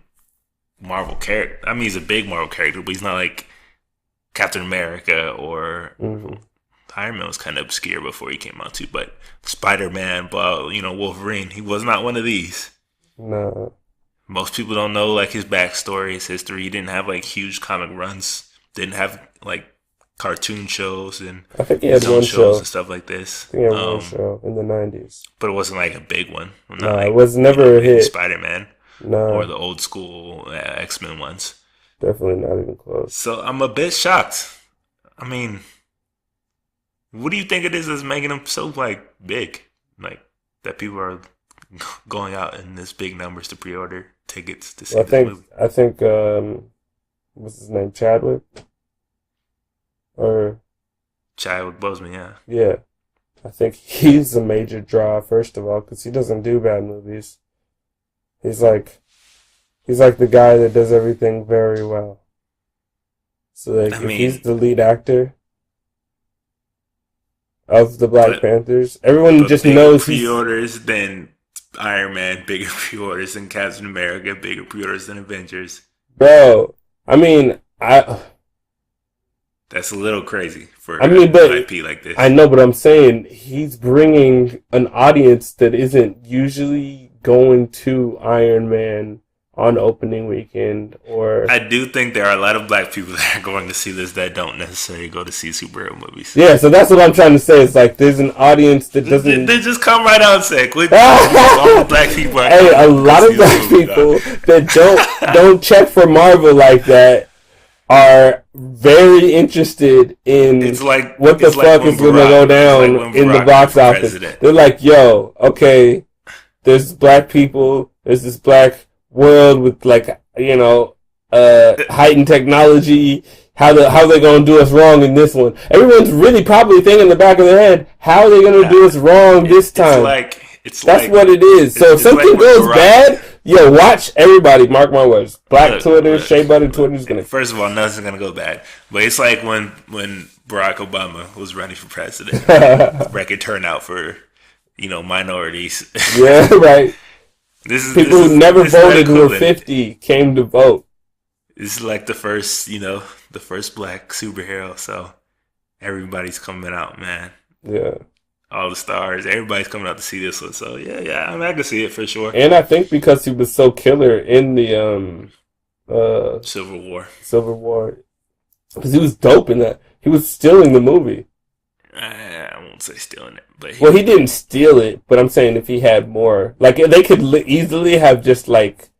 [SPEAKER 1] Marvel character. I mean, he's a big Marvel character, but he's not like Captain America or Iron Man was kind of obscure before he came out too. But Spider-Man, Wolverine, he was not one of these.
[SPEAKER 2] No.
[SPEAKER 1] Most people don't know like his backstory, his history. He didn't have like huge comic runs. Didn't have like cartoon shows and
[SPEAKER 2] I think he had one show
[SPEAKER 1] and stuff like this.
[SPEAKER 2] I think he had one show in the 90s.
[SPEAKER 1] But it wasn't like a big one.
[SPEAKER 2] No, it was never a hit.
[SPEAKER 1] Spider-Man.
[SPEAKER 2] No.
[SPEAKER 1] Or the old school X-Men ones.
[SPEAKER 2] Definitely not even close.
[SPEAKER 1] So I'm a bit shocked. I mean, what do you think it is that's making him so like big? Like that people are going out in this big numbers to pre-order tickets to see this movie.
[SPEAKER 2] I think what's his name? Chadwick? Or
[SPEAKER 1] Chadwick Boseman, yeah.
[SPEAKER 2] Yeah. I think he's a major draw, first of all, because he doesn't do bad movies. He's like the guy that does everything very well. So like, if he's the lead actor of the Black Panthers, everyone just knows
[SPEAKER 1] pre-orders than Iron Man, bigger pre-orders than Captain America, bigger pre-orders than Avengers.
[SPEAKER 2] Bro, I mean,
[SPEAKER 1] that's a little crazy for an IP like this.
[SPEAKER 2] I know, but I'm saying he's bringing an audience that isn't usually going to Iron Man on opening weekend. Or
[SPEAKER 1] I do think there are a lot of black people that are going to see this that don't necessarily go to see superhero movies.
[SPEAKER 2] Yeah, so that's what I'm trying to say. It's like there's an audience that doesn't.
[SPEAKER 1] They just come right out and say, all the black people.
[SPEAKER 2] Hey, a lot of black people that don't check for Marvel like that are very interested in what the fuck is going to go down in the box office. They're like, yo, okay, there's black people, there's this black world with like, heightened technology. How they going to do us wrong in this one? Everyone's really probably thinking in the back of their head, how are they going to do us wrong this time? That's what it is. So if something goes bad, yo, watch everybody. Mark my words. Black Twitter, Shea Butter Twitter is gonna.
[SPEAKER 1] First of all, nothing's gonna go bad. But it's like when Barack Obama was running for president, record turnout for minorities.
[SPEAKER 2] Yeah, right. People who never voted who were 50 came to vote.
[SPEAKER 1] This is like the first black superhero. So everybody's coming out, man.
[SPEAKER 2] Yeah.
[SPEAKER 1] All the stars, everybody's coming out to see this one. So yeah, I mean, I can see it for sure.
[SPEAKER 2] And I think because he was so killer in the
[SPEAKER 1] Civil
[SPEAKER 2] War, because he was dope in that. He was stealing the movie.
[SPEAKER 1] I won't say stealing it, but
[SPEAKER 2] he didn't steal it. But I'm saying if he had more, like they could easily have just it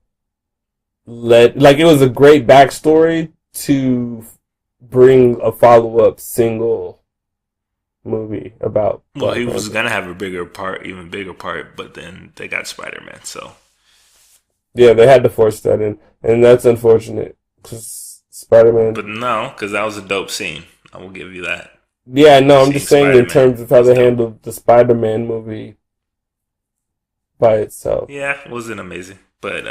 [SPEAKER 2] was a great backstory to bring a follow-up single movie about.
[SPEAKER 1] Well, he was gonna have even bigger part, but then they got Spider-Man, so
[SPEAKER 2] yeah, they had to force that in, and that's unfortunate because Spider-Man.
[SPEAKER 1] But no, because that was a dope scene. I will give you that.
[SPEAKER 2] Yeah, no, I'm just saying Spider-Man in terms of how they handled the Spider-Man movie by itself.
[SPEAKER 1] Yeah, it wasn't amazing, but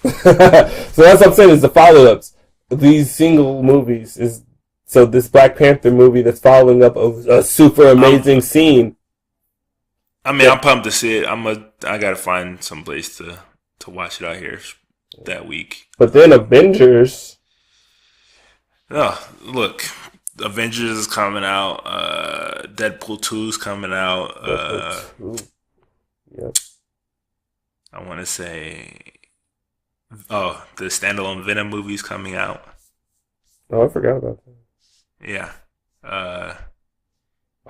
[SPEAKER 2] so that's what I'm saying is the follow-ups. These single movies is. So this Black Panther movie that's following up a super amazing scene.
[SPEAKER 1] I mean, I'm pumped to see it. I gotta find some place to watch it out here that week.
[SPEAKER 2] But then Avengers.
[SPEAKER 1] Oh, look, Avengers is coming out. Deadpool 2 is coming out.
[SPEAKER 2] Yep.
[SPEAKER 1] I want to say, the standalone Venom movie is coming out.
[SPEAKER 2] Oh, I forgot about that.
[SPEAKER 1] Yeah.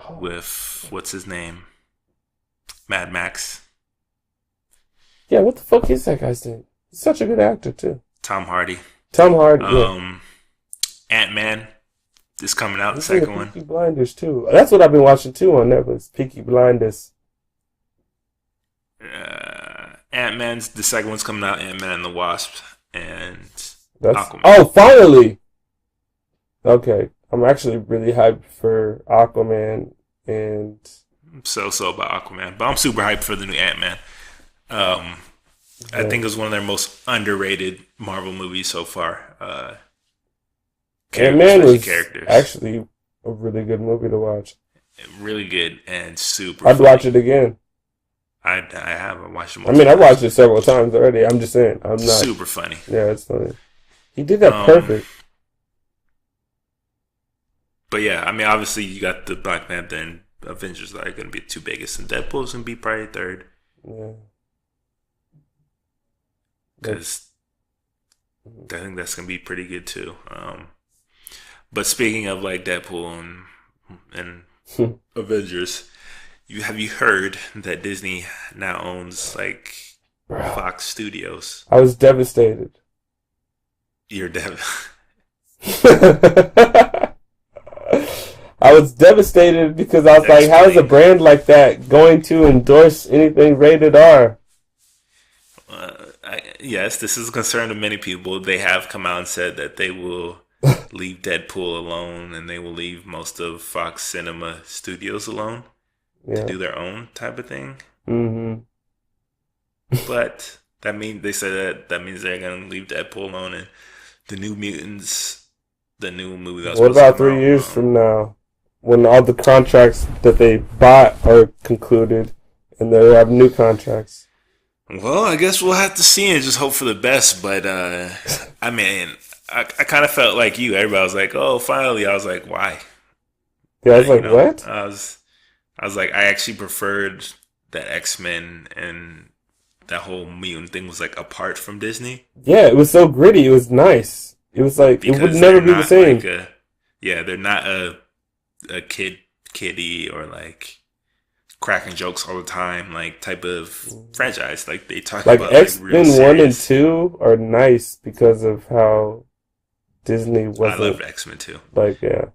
[SPEAKER 1] With, what's his name? Mad Max.
[SPEAKER 2] Yeah, what the fuck is that guy's name? He's such a good actor, too.
[SPEAKER 1] Tom Hardy.
[SPEAKER 2] Yeah.
[SPEAKER 1] Ant-Man is coming out, the second one.
[SPEAKER 2] Peaky Blinders, too. That's what I've been watching, too, on Netflix. Peaky Blinders.
[SPEAKER 1] Ant-Man's, the second one's coming out, Ant-Man and the Wasp, and Aquaman.
[SPEAKER 2] Oh, finally! Okay. I'm actually really hyped for Aquaman and
[SPEAKER 1] So about Aquaman, but I'm super hyped for the new Ant-Man. I think it's one of their most underrated Marvel movies so far.
[SPEAKER 2] Ant-Man
[SPEAKER 1] Especially
[SPEAKER 2] was
[SPEAKER 1] characters,
[SPEAKER 2] actually a really good movie to watch.
[SPEAKER 1] really good and super
[SPEAKER 2] I'd watch
[SPEAKER 1] funny.
[SPEAKER 2] it again.
[SPEAKER 1] I haven't watched it
[SPEAKER 2] I mean,
[SPEAKER 1] multiple
[SPEAKER 2] I
[SPEAKER 1] times.
[SPEAKER 2] watched it several times already. I'm just saying, I'm not.
[SPEAKER 1] Super funny.
[SPEAKER 2] Yeah, it's funny. He did that
[SPEAKER 1] Um,
[SPEAKER 2] perfect.
[SPEAKER 1] but yeah, I mean, obviously you got the Black Panther and Avengers that are going to be two biggest, and Deadpool's going to be probably third
[SPEAKER 2] Yeah,
[SPEAKER 1] because I think that's going to be pretty good too. But speaking of like Deadpool and Avengers, have you heard that Disney now owns like
[SPEAKER 2] bro,
[SPEAKER 1] Fox Studios?
[SPEAKER 2] I was devastated.
[SPEAKER 1] You're dev.
[SPEAKER 2] I was devastated because I was like, how is a
[SPEAKER 1] Explain.
[SPEAKER 2] brand like that going to endorse anything rated R?
[SPEAKER 1] Yes, this is a concern of many people. They have come out and said that they will leave Deadpool alone and they will leave most of Fox Cinema Studios alone to
[SPEAKER 2] Yeah.
[SPEAKER 1] do their own type of thing.
[SPEAKER 2] Mm-hmm.
[SPEAKER 1] But they said that means they're gonna leave Deadpool alone and the New Mutants, the new movie that was
[SPEAKER 2] What
[SPEAKER 1] supposed to
[SPEAKER 2] about
[SPEAKER 1] come
[SPEAKER 2] 3 years
[SPEAKER 1] out.
[SPEAKER 2] from now, when all the contracts that they bought are concluded and they have new contracts?
[SPEAKER 1] Well, I guess we'll have to see and just hope for the best. But I mean, I kind of felt like you. Everybody was like, "Oh, finally!" I was like, "Why?"
[SPEAKER 2] Yeah, I was like, what?
[SPEAKER 1] I was like, I actually preferred that X-Men and that whole mutant thing was like apart from Disney
[SPEAKER 2] Yeah, it was so gritty. It was nice. It was like it would
[SPEAKER 1] because
[SPEAKER 2] never
[SPEAKER 1] they're
[SPEAKER 2] be the
[SPEAKER 1] not like
[SPEAKER 2] same.
[SPEAKER 1] they're not a kiddie or like cracking jokes all the time like type of franchise. Like they talk
[SPEAKER 2] Like
[SPEAKER 1] about like real
[SPEAKER 2] X-Men 1 and
[SPEAKER 1] serious.
[SPEAKER 2] 2 are nice because of how Disney
[SPEAKER 1] I
[SPEAKER 2] wasn't
[SPEAKER 1] loved X-Men too,
[SPEAKER 2] like, yeah.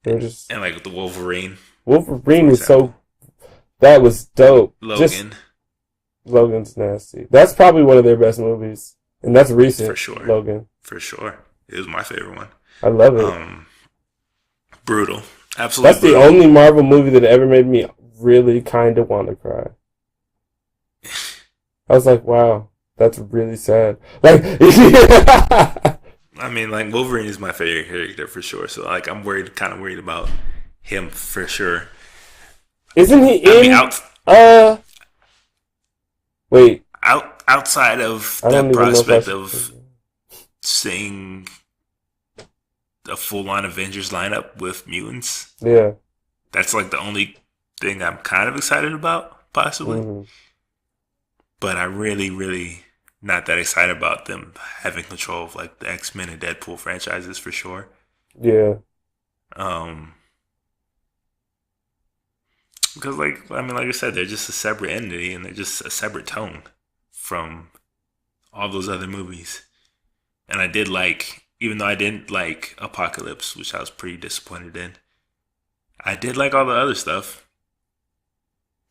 [SPEAKER 2] They're just
[SPEAKER 1] and like with the Wolverine,
[SPEAKER 2] Wolverine
[SPEAKER 1] for
[SPEAKER 2] was so
[SPEAKER 1] example,
[SPEAKER 2] that was dope. Just
[SPEAKER 1] Logan
[SPEAKER 2] Logan's nasty. That's probably one of their best movies. And that's
[SPEAKER 1] for
[SPEAKER 2] recent,
[SPEAKER 1] sure,
[SPEAKER 2] Logan.
[SPEAKER 1] for sure. It was my favorite one.
[SPEAKER 2] I love it.
[SPEAKER 1] Um, Brutal,
[SPEAKER 2] That's
[SPEAKER 1] absolutely
[SPEAKER 2] the
[SPEAKER 1] brutal.
[SPEAKER 2] only Marvel movie that ever made me really kind of want to cry. I was like, wow, that's really sad. Like,
[SPEAKER 1] I mean, like Wolverine is my favorite character for sure. So like, I'm kind of worried about him for sure.
[SPEAKER 2] isn't he
[SPEAKER 1] I mean,
[SPEAKER 2] in? Uh, wait,
[SPEAKER 1] outside of
[SPEAKER 2] I
[SPEAKER 1] the
[SPEAKER 2] don't even know if I
[SPEAKER 1] prospect
[SPEAKER 2] should.
[SPEAKER 1] of seeing a full-on Avengers lineup with mutants,
[SPEAKER 2] Yeah.
[SPEAKER 1] that's like the only thing I'm kind of excited about, possibly.
[SPEAKER 2] Hmm.
[SPEAKER 1] But I really, really not that excited about them having control of like the X-Men and Deadpool franchises for sure.
[SPEAKER 2] Yeah.
[SPEAKER 1] Um, because like I mean, like I said, they're just a separate entity and they're just a separate tone from all those other movies. And I did like, even though I didn't like Apocalypse, which I was pretty disappointed in, I did like all the other stuff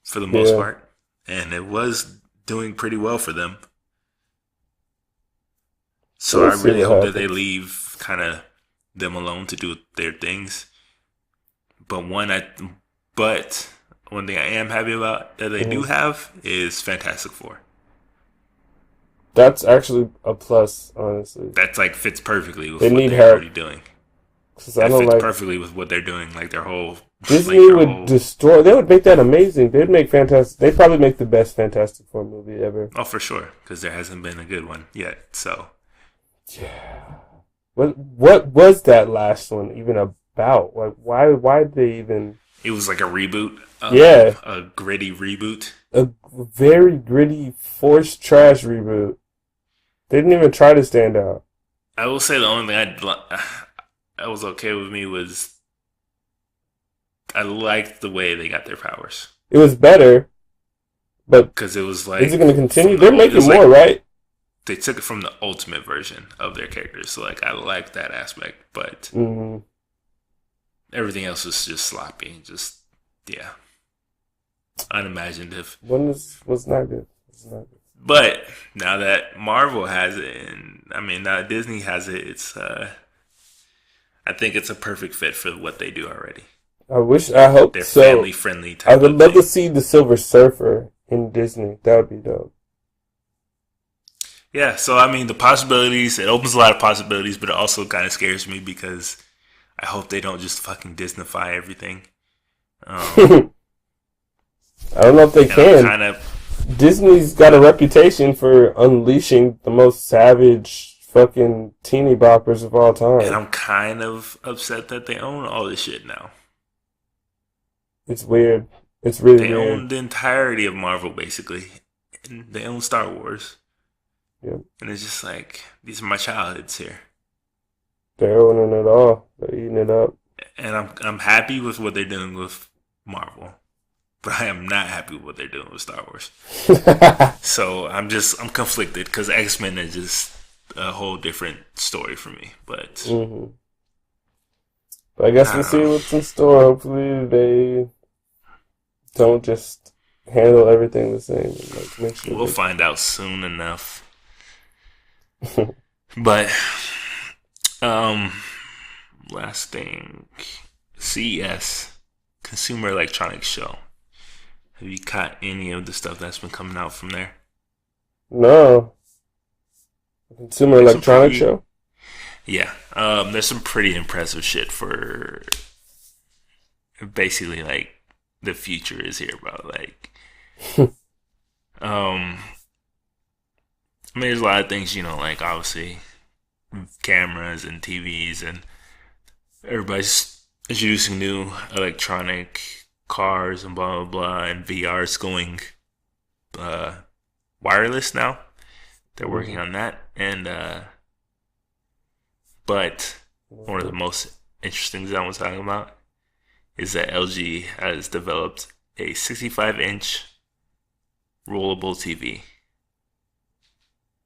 [SPEAKER 1] for the most
[SPEAKER 2] Yeah.
[SPEAKER 1] part, and it was doing pretty well for them. So
[SPEAKER 2] We'll
[SPEAKER 1] I
[SPEAKER 2] see
[SPEAKER 1] really
[SPEAKER 2] what
[SPEAKER 1] hope that they
[SPEAKER 2] happens.
[SPEAKER 1] leave kind of them alone to do their things. But but one thing I am happy about that they do
[SPEAKER 2] Hmm.
[SPEAKER 1] have is Fantastic Four.
[SPEAKER 2] That's actually a plus, honestly.
[SPEAKER 1] That's like fits perfectly
[SPEAKER 2] They
[SPEAKER 1] with what
[SPEAKER 2] need
[SPEAKER 1] they're already
[SPEAKER 2] help
[SPEAKER 1] doing.
[SPEAKER 2] because I
[SPEAKER 1] That
[SPEAKER 2] don't
[SPEAKER 1] fits
[SPEAKER 2] like
[SPEAKER 1] perfectly with what they're doing, like their whole, like
[SPEAKER 2] Disney
[SPEAKER 1] their
[SPEAKER 2] would
[SPEAKER 1] whole.
[SPEAKER 2] destroy. They would make that amazing. They'd make fantastic. They'd probably make the best Fantastic Four movie ever.
[SPEAKER 1] Oh, for sure, because there hasn't been a good one yet. So
[SPEAKER 2] Yeah. What was that last one even about? Like, why did they even?
[SPEAKER 1] it was like a reboot,
[SPEAKER 2] Yeah,
[SPEAKER 1] a gritty reboot.
[SPEAKER 2] a very gritty, forced trash reboot. They didn't even try to stand out.
[SPEAKER 1] I will say the only thing I was okay with me was I liked the way they got their powers
[SPEAKER 2] It was better, but
[SPEAKER 1] because it was
[SPEAKER 2] is it
[SPEAKER 1] like
[SPEAKER 2] going to continue?
[SPEAKER 1] from
[SPEAKER 2] They're
[SPEAKER 1] it
[SPEAKER 2] making
[SPEAKER 1] was
[SPEAKER 2] more,
[SPEAKER 1] like
[SPEAKER 2] right?
[SPEAKER 1] they took it from the ultimate version of their characters. So like I liked that aspect, but
[SPEAKER 2] Hmm.
[SPEAKER 1] everything else was just sloppy, just yeah, unimaginative.
[SPEAKER 2] One was not good. It's not good.
[SPEAKER 1] But now that Marvel has it, and I mean now that Disney has it, it's I think it's a perfect fit for what they do already.
[SPEAKER 2] I hope
[SPEAKER 1] They're
[SPEAKER 2] so.
[SPEAKER 1] family friendly
[SPEAKER 2] I
[SPEAKER 1] type
[SPEAKER 2] would
[SPEAKER 1] of
[SPEAKER 2] love to
[SPEAKER 1] thing.
[SPEAKER 2] see the Silver Surfer in Disney. That would be dope.
[SPEAKER 1] Yeah, so I mean, the possibilities, it opens a lot of possibilities, but it also kind of scares me because I hope they don't just fucking Disneyfy everything. Um,
[SPEAKER 2] I don't know if they
[SPEAKER 1] and I'm
[SPEAKER 2] can.
[SPEAKER 1] kind of,
[SPEAKER 2] Disney's got a reputation for unleashing the most savage fucking teeny boppers of all
[SPEAKER 1] and
[SPEAKER 2] time.
[SPEAKER 1] I'm kind of upset that they own all this shit now.
[SPEAKER 2] It's weird. It's really
[SPEAKER 1] They
[SPEAKER 2] weird.
[SPEAKER 1] own the entirety of Marvel, basically. And they own Star Wars.
[SPEAKER 2] Yep.
[SPEAKER 1] And it's just like, these are my childhoods here.
[SPEAKER 2] They're owning it all. They're eating it up.
[SPEAKER 1] And I'm happy with what they're doing with Marvel. But I am not happy with what they're doing with Star Wars. So I'm conflicted because X-Men is just a whole different story for me. But
[SPEAKER 2] hmm But I guess
[SPEAKER 1] I
[SPEAKER 2] we'll
[SPEAKER 1] don't
[SPEAKER 2] see
[SPEAKER 1] know.
[SPEAKER 2] what's in store. Hopefully they don't just handle everything the same and like make sure
[SPEAKER 1] We'll
[SPEAKER 2] they.
[SPEAKER 1] find out soon enough. But um, last thing, CES, Consumer Electronics Show. Have you caught any of the stuff that's been coming out from there?
[SPEAKER 2] No. Consumer
[SPEAKER 1] There's some
[SPEAKER 2] electronics
[SPEAKER 1] pretty,
[SPEAKER 2] show?
[SPEAKER 1] yeah. There's some pretty impressive shit for basically like the future is here, bro. Like, um, I mean, there's a lot of things, like obviously cameras and TVs, and everybody's introducing new electronic cars and blah blah blah, and VR is going uh, wireless now. They're working on that, and but one of the most interesting things I was talking about is that LG has developed a 65-inch rollable TV.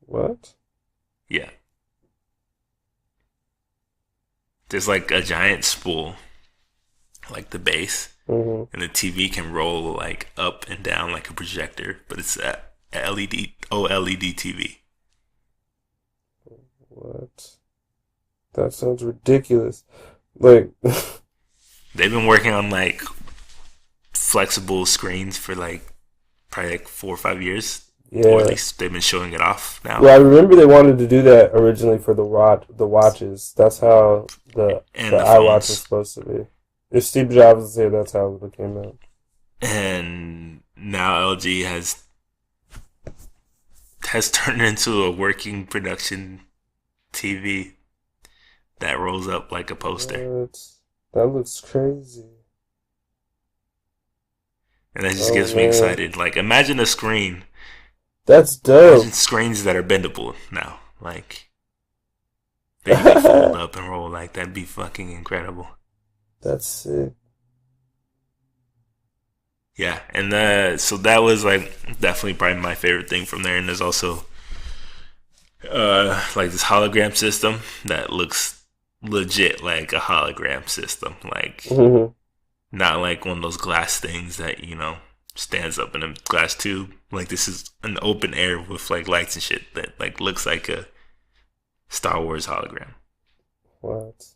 [SPEAKER 2] What?
[SPEAKER 1] Yeah. There's like a giant spool, like the base,
[SPEAKER 2] Mm-hmm.
[SPEAKER 1] and the TV can roll like up and down like a projector, but it's a LED OLED TV.
[SPEAKER 2] What? That sounds ridiculous. Like,
[SPEAKER 1] They've been working on like flexible screens for like probably like 4 or 5 years, or at
[SPEAKER 2] yeah.
[SPEAKER 1] least they've been showing it off now.
[SPEAKER 2] Well, I remember they wanted to do that originally for the watches. That's how the
[SPEAKER 1] And the
[SPEAKER 2] iWatch was
[SPEAKER 1] phones,
[SPEAKER 2] supposed to be. If Steve Jobs was here, that's how it came out.
[SPEAKER 1] and now LG has turned into a working production TV that rolls up like a poster.
[SPEAKER 2] What? That looks crazy.
[SPEAKER 1] And that just
[SPEAKER 2] Oh
[SPEAKER 1] gets me
[SPEAKER 2] man,
[SPEAKER 1] excited. Like, imagine a screen.
[SPEAKER 2] that's
[SPEAKER 1] Imagine
[SPEAKER 2] dope.
[SPEAKER 1] screens that are bendable now. Like, they fold up and roll. Like, that'd be fucking incredible.
[SPEAKER 2] That's sick.
[SPEAKER 1] Yeah, and so that was like definitely probably my favorite thing from there. And there's also like this hologram system that looks legit like a hologram system. Like,
[SPEAKER 2] hmm
[SPEAKER 1] not like one of those glass things that stands up in a glass tube. Like, this is an open air with like lights and shit that like looks like a Star Wars hologram.
[SPEAKER 2] What?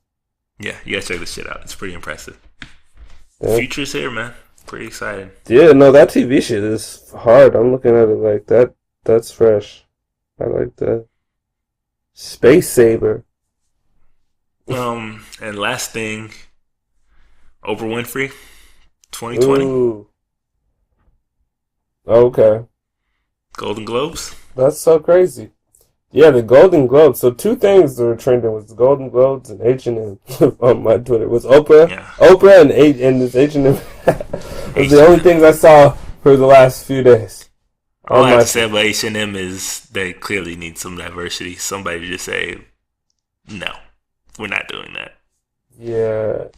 [SPEAKER 1] Yeah, you gotta check this shit out. It's pretty impressive.
[SPEAKER 2] Yeah.
[SPEAKER 1] Future's here, man. Pretty excited.
[SPEAKER 2] Yeah, no, that TV shit is hard. I'm looking at it like that. That's fresh. I like that. Space Saber.
[SPEAKER 1] And last thing, Oprah Winfrey, 2020
[SPEAKER 2] Ooh. Okay.
[SPEAKER 1] Golden Globes.
[SPEAKER 2] That's so crazy. Yeah, the Golden Globes. So two things that were trending was the Golden Globes and H&M on my Twitter. Was
[SPEAKER 1] Yeah,
[SPEAKER 2] Oprah and this H&M was the only
[SPEAKER 1] H&M.
[SPEAKER 2] things I saw for the last few days
[SPEAKER 1] All
[SPEAKER 2] on
[SPEAKER 1] I have
[SPEAKER 2] my
[SPEAKER 1] to say
[SPEAKER 2] feed.
[SPEAKER 1] about H&M is they clearly need some diversity. Somebody just say, no, we're not doing that.
[SPEAKER 2] Yeah,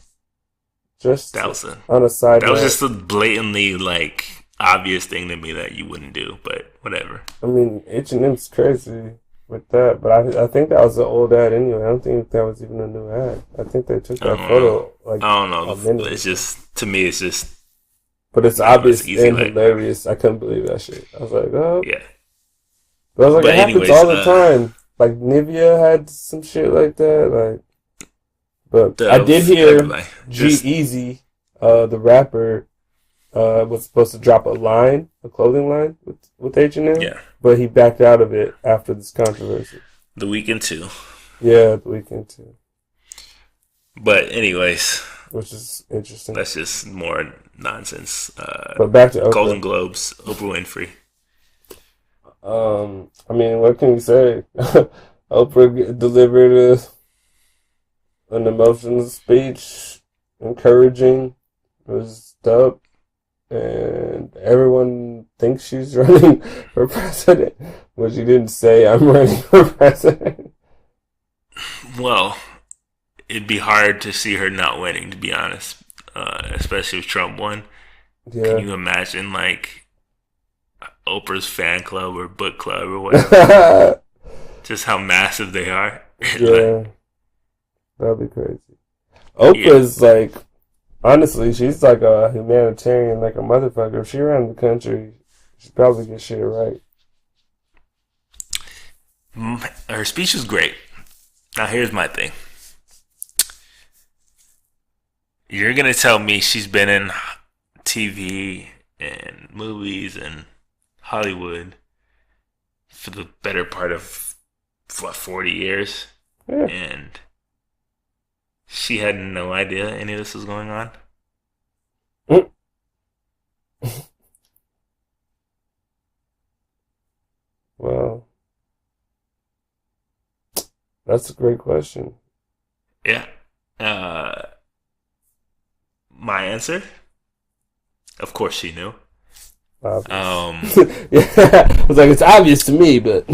[SPEAKER 2] just
[SPEAKER 1] That was a
[SPEAKER 2] on a side
[SPEAKER 1] that was
[SPEAKER 2] note.
[SPEAKER 1] just a blatantly like obvious thing to me that you wouldn't do, but whatever.
[SPEAKER 2] I mean, H&M's crazy with that, but I think that was an old ad anyway. I don't think that was even a new ad. I think they took
[SPEAKER 1] I
[SPEAKER 2] that
[SPEAKER 1] don't know.
[SPEAKER 2] photo like
[SPEAKER 1] I don't
[SPEAKER 2] a
[SPEAKER 1] know.
[SPEAKER 2] minute
[SPEAKER 1] It's
[SPEAKER 2] ago.
[SPEAKER 1] just to me, it's just
[SPEAKER 2] But it's
[SPEAKER 1] it's
[SPEAKER 2] obvious
[SPEAKER 1] easy.
[SPEAKER 2] and
[SPEAKER 1] Like,
[SPEAKER 2] hilarious. I couldn't believe that shit. I was like, oh.
[SPEAKER 1] yeah.
[SPEAKER 2] But I was like,
[SPEAKER 1] But
[SPEAKER 2] it happens
[SPEAKER 1] anyways,
[SPEAKER 2] all the time. Like Nivea had some shit like that. Like, but I did hear
[SPEAKER 1] everybody
[SPEAKER 2] G
[SPEAKER 1] just
[SPEAKER 2] Easy the rapper was supposed to drop a clothing line with H&M,
[SPEAKER 1] Yeah,
[SPEAKER 2] but he backed out of it after this controversy.
[SPEAKER 1] The Weeknd too.
[SPEAKER 2] Yeah, the weekend too,
[SPEAKER 1] But anyways,
[SPEAKER 2] which is interesting.
[SPEAKER 1] that's just more nonsense.
[SPEAKER 2] But back to
[SPEAKER 1] Golden
[SPEAKER 2] Oprah.
[SPEAKER 1] Globes, Oprah Winfrey.
[SPEAKER 2] I mean, what can you say? Oprah delivered an emotional speech, encouraging. It was dope, and everyone thinks she's running for president, but she didn't say, "I'm running for president."
[SPEAKER 1] Well, it'd be hard to see her not winning, to be honest. Especially if Trump won. Can
[SPEAKER 2] Yeah.
[SPEAKER 1] you imagine like Oprah's fan club or book club or whatever? Just how massive they are. Like,
[SPEAKER 2] Yeah, that'd be crazy.
[SPEAKER 1] yeah.
[SPEAKER 2] Oprah's like, honestly, she's like a humanitarian, like a motherfucker. If she ran the country, she'd probably get shit right.
[SPEAKER 1] Her speech was great. Now here's my thing. You're gonna tell me she's been in TV and movies and Hollywood for the better part of what 40 years,
[SPEAKER 2] Yeah.
[SPEAKER 1] and she had no idea any of this was going on.
[SPEAKER 2] Mm. Well, that's a great question.
[SPEAKER 1] Yeah. Uh, my answer, of course, she knew.
[SPEAKER 2] Obvious.
[SPEAKER 1] Um,
[SPEAKER 2] Yeah, I was like, it's obvious to me, but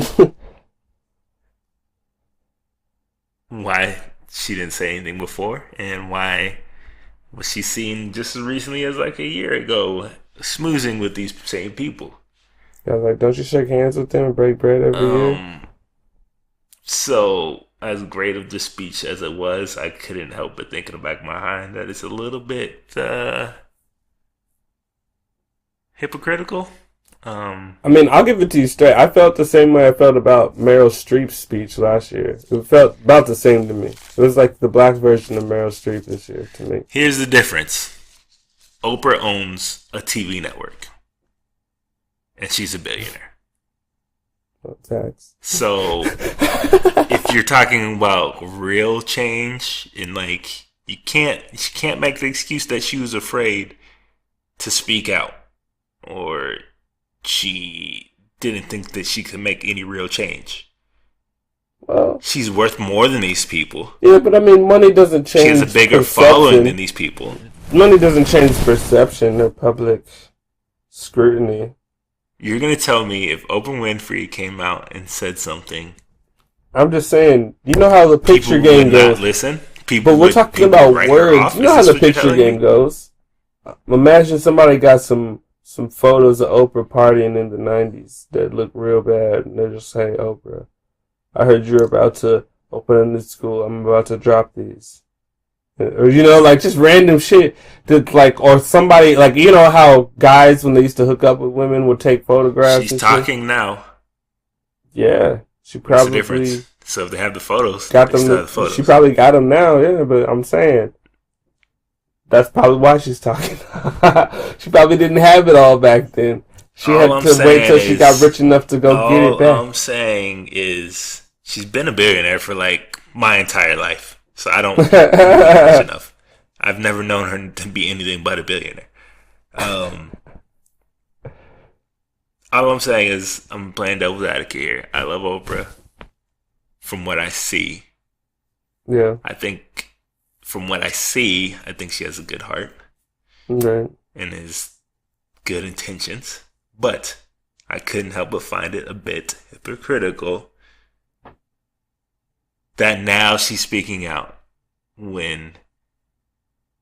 [SPEAKER 1] why she didn't say anything before, and why was she seen just as recently as like a year ago smoozing with these same people?
[SPEAKER 2] I was like, don't you shake hands with them and break bread every year?
[SPEAKER 1] Um, so as great of the speech as it was, I couldn't help but think in the back of my mind that it's a little bit hypocritical.
[SPEAKER 2] I mean, I'll give it to you straight. I felt the same way I felt about Meryl Streep's speech last year. It felt about the same to me. It was like the black version of Meryl Streep this year to me.
[SPEAKER 1] Here's the difference. Oprah owns a TV network, and she's a billionaire.
[SPEAKER 2] Facts.
[SPEAKER 1] So if you're talking about real change, and like she can't make the excuse that she was afraid to speak out, or she didn't think that she could make any real change.
[SPEAKER 2] Well,
[SPEAKER 1] She's worth more than these people.
[SPEAKER 2] yeah, but I mean, money doesn't
[SPEAKER 1] She
[SPEAKER 2] change
[SPEAKER 1] has a bigger
[SPEAKER 2] perception.
[SPEAKER 1] following than these people.
[SPEAKER 2] Money doesn't change perception or public scrutiny.
[SPEAKER 1] You're gonna tell me if Oprah Winfrey came out and said something,
[SPEAKER 2] I'm just saying, you know how the picture
[SPEAKER 1] people
[SPEAKER 2] game
[SPEAKER 1] would
[SPEAKER 2] goes.
[SPEAKER 1] not listen? People
[SPEAKER 2] But we're
[SPEAKER 1] would
[SPEAKER 2] talking
[SPEAKER 1] people
[SPEAKER 2] about
[SPEAKER 1] would write her
[SPEAKER 2] words.
[SPEAKER 1] off?
[SPEAKER 2] You know
[SPEAKER 1] Is
[SPEAKER 2] how
[SPEAKER 1] this
[SPEAKER 2] the
[SPEAKER 1] what you're
[SPEAKER 2] picture
[SPEAKER 1] telling
[SPEAKER 2] game
[SPEAKER 1] me?
[SPEAKER 2] goes. Imagine somebody got some photos of Oprah partying in the 90s that look real bad, and they just say, Oprah, I heard you're about to open a new school. I'm about to drop these. Or, you know, like just random shit that, like, or somebody, like, you know how guys, when they used to hook up with women, would take photographs
[SPEAKER 1] She's
[SPEAKER 2] and
[SPEAKER 1] talking now.
[SPEAKER 2] shit? Yeah. She
[SPEAKER 1] What's the
[SPEAKER 2] probably
[SPEAKER 1] difference? So if they have the photos,
[SPEAKER 2] got
[SPEAKER 1] they still have
[SPEAKER 2] them.
[SPEAKER 1] the photos.
[SPEAKER 2] She probably got them now, yeah, but I'm saying. That's probably why she's talking. She probably didn't have it all back then. She
[SPEAKER 1] All
[SPEAKER 2] had
[SPEAKER 1] I'm
[SPEAKER 2] to wait till
[SPEAKER 1] saying
[SPEAKER 2] she got
[SPEAKER 1] is,
[SPEAKER 2] rich enough to go get it
[SPEAKER 1] all
[SPEAKER 2] back.
[SPEAKER 1] I'm saying is, she's been a billionaire for like my entire life. So I don't know much enough. I've never known her to be anything but a billionaire. All I'm saying is, I'm playing devil's advocate here. I love Oprah. From what I see,
[SPEAKER 2] Yeah,
[SPEAKER 1] I think from what I see, I think she has a good heart
[SPEAKER 2] right.
[SPEAKER 1] and has good intentions. But I couldn't help but find it a bit hypocritical that now she's speaking out when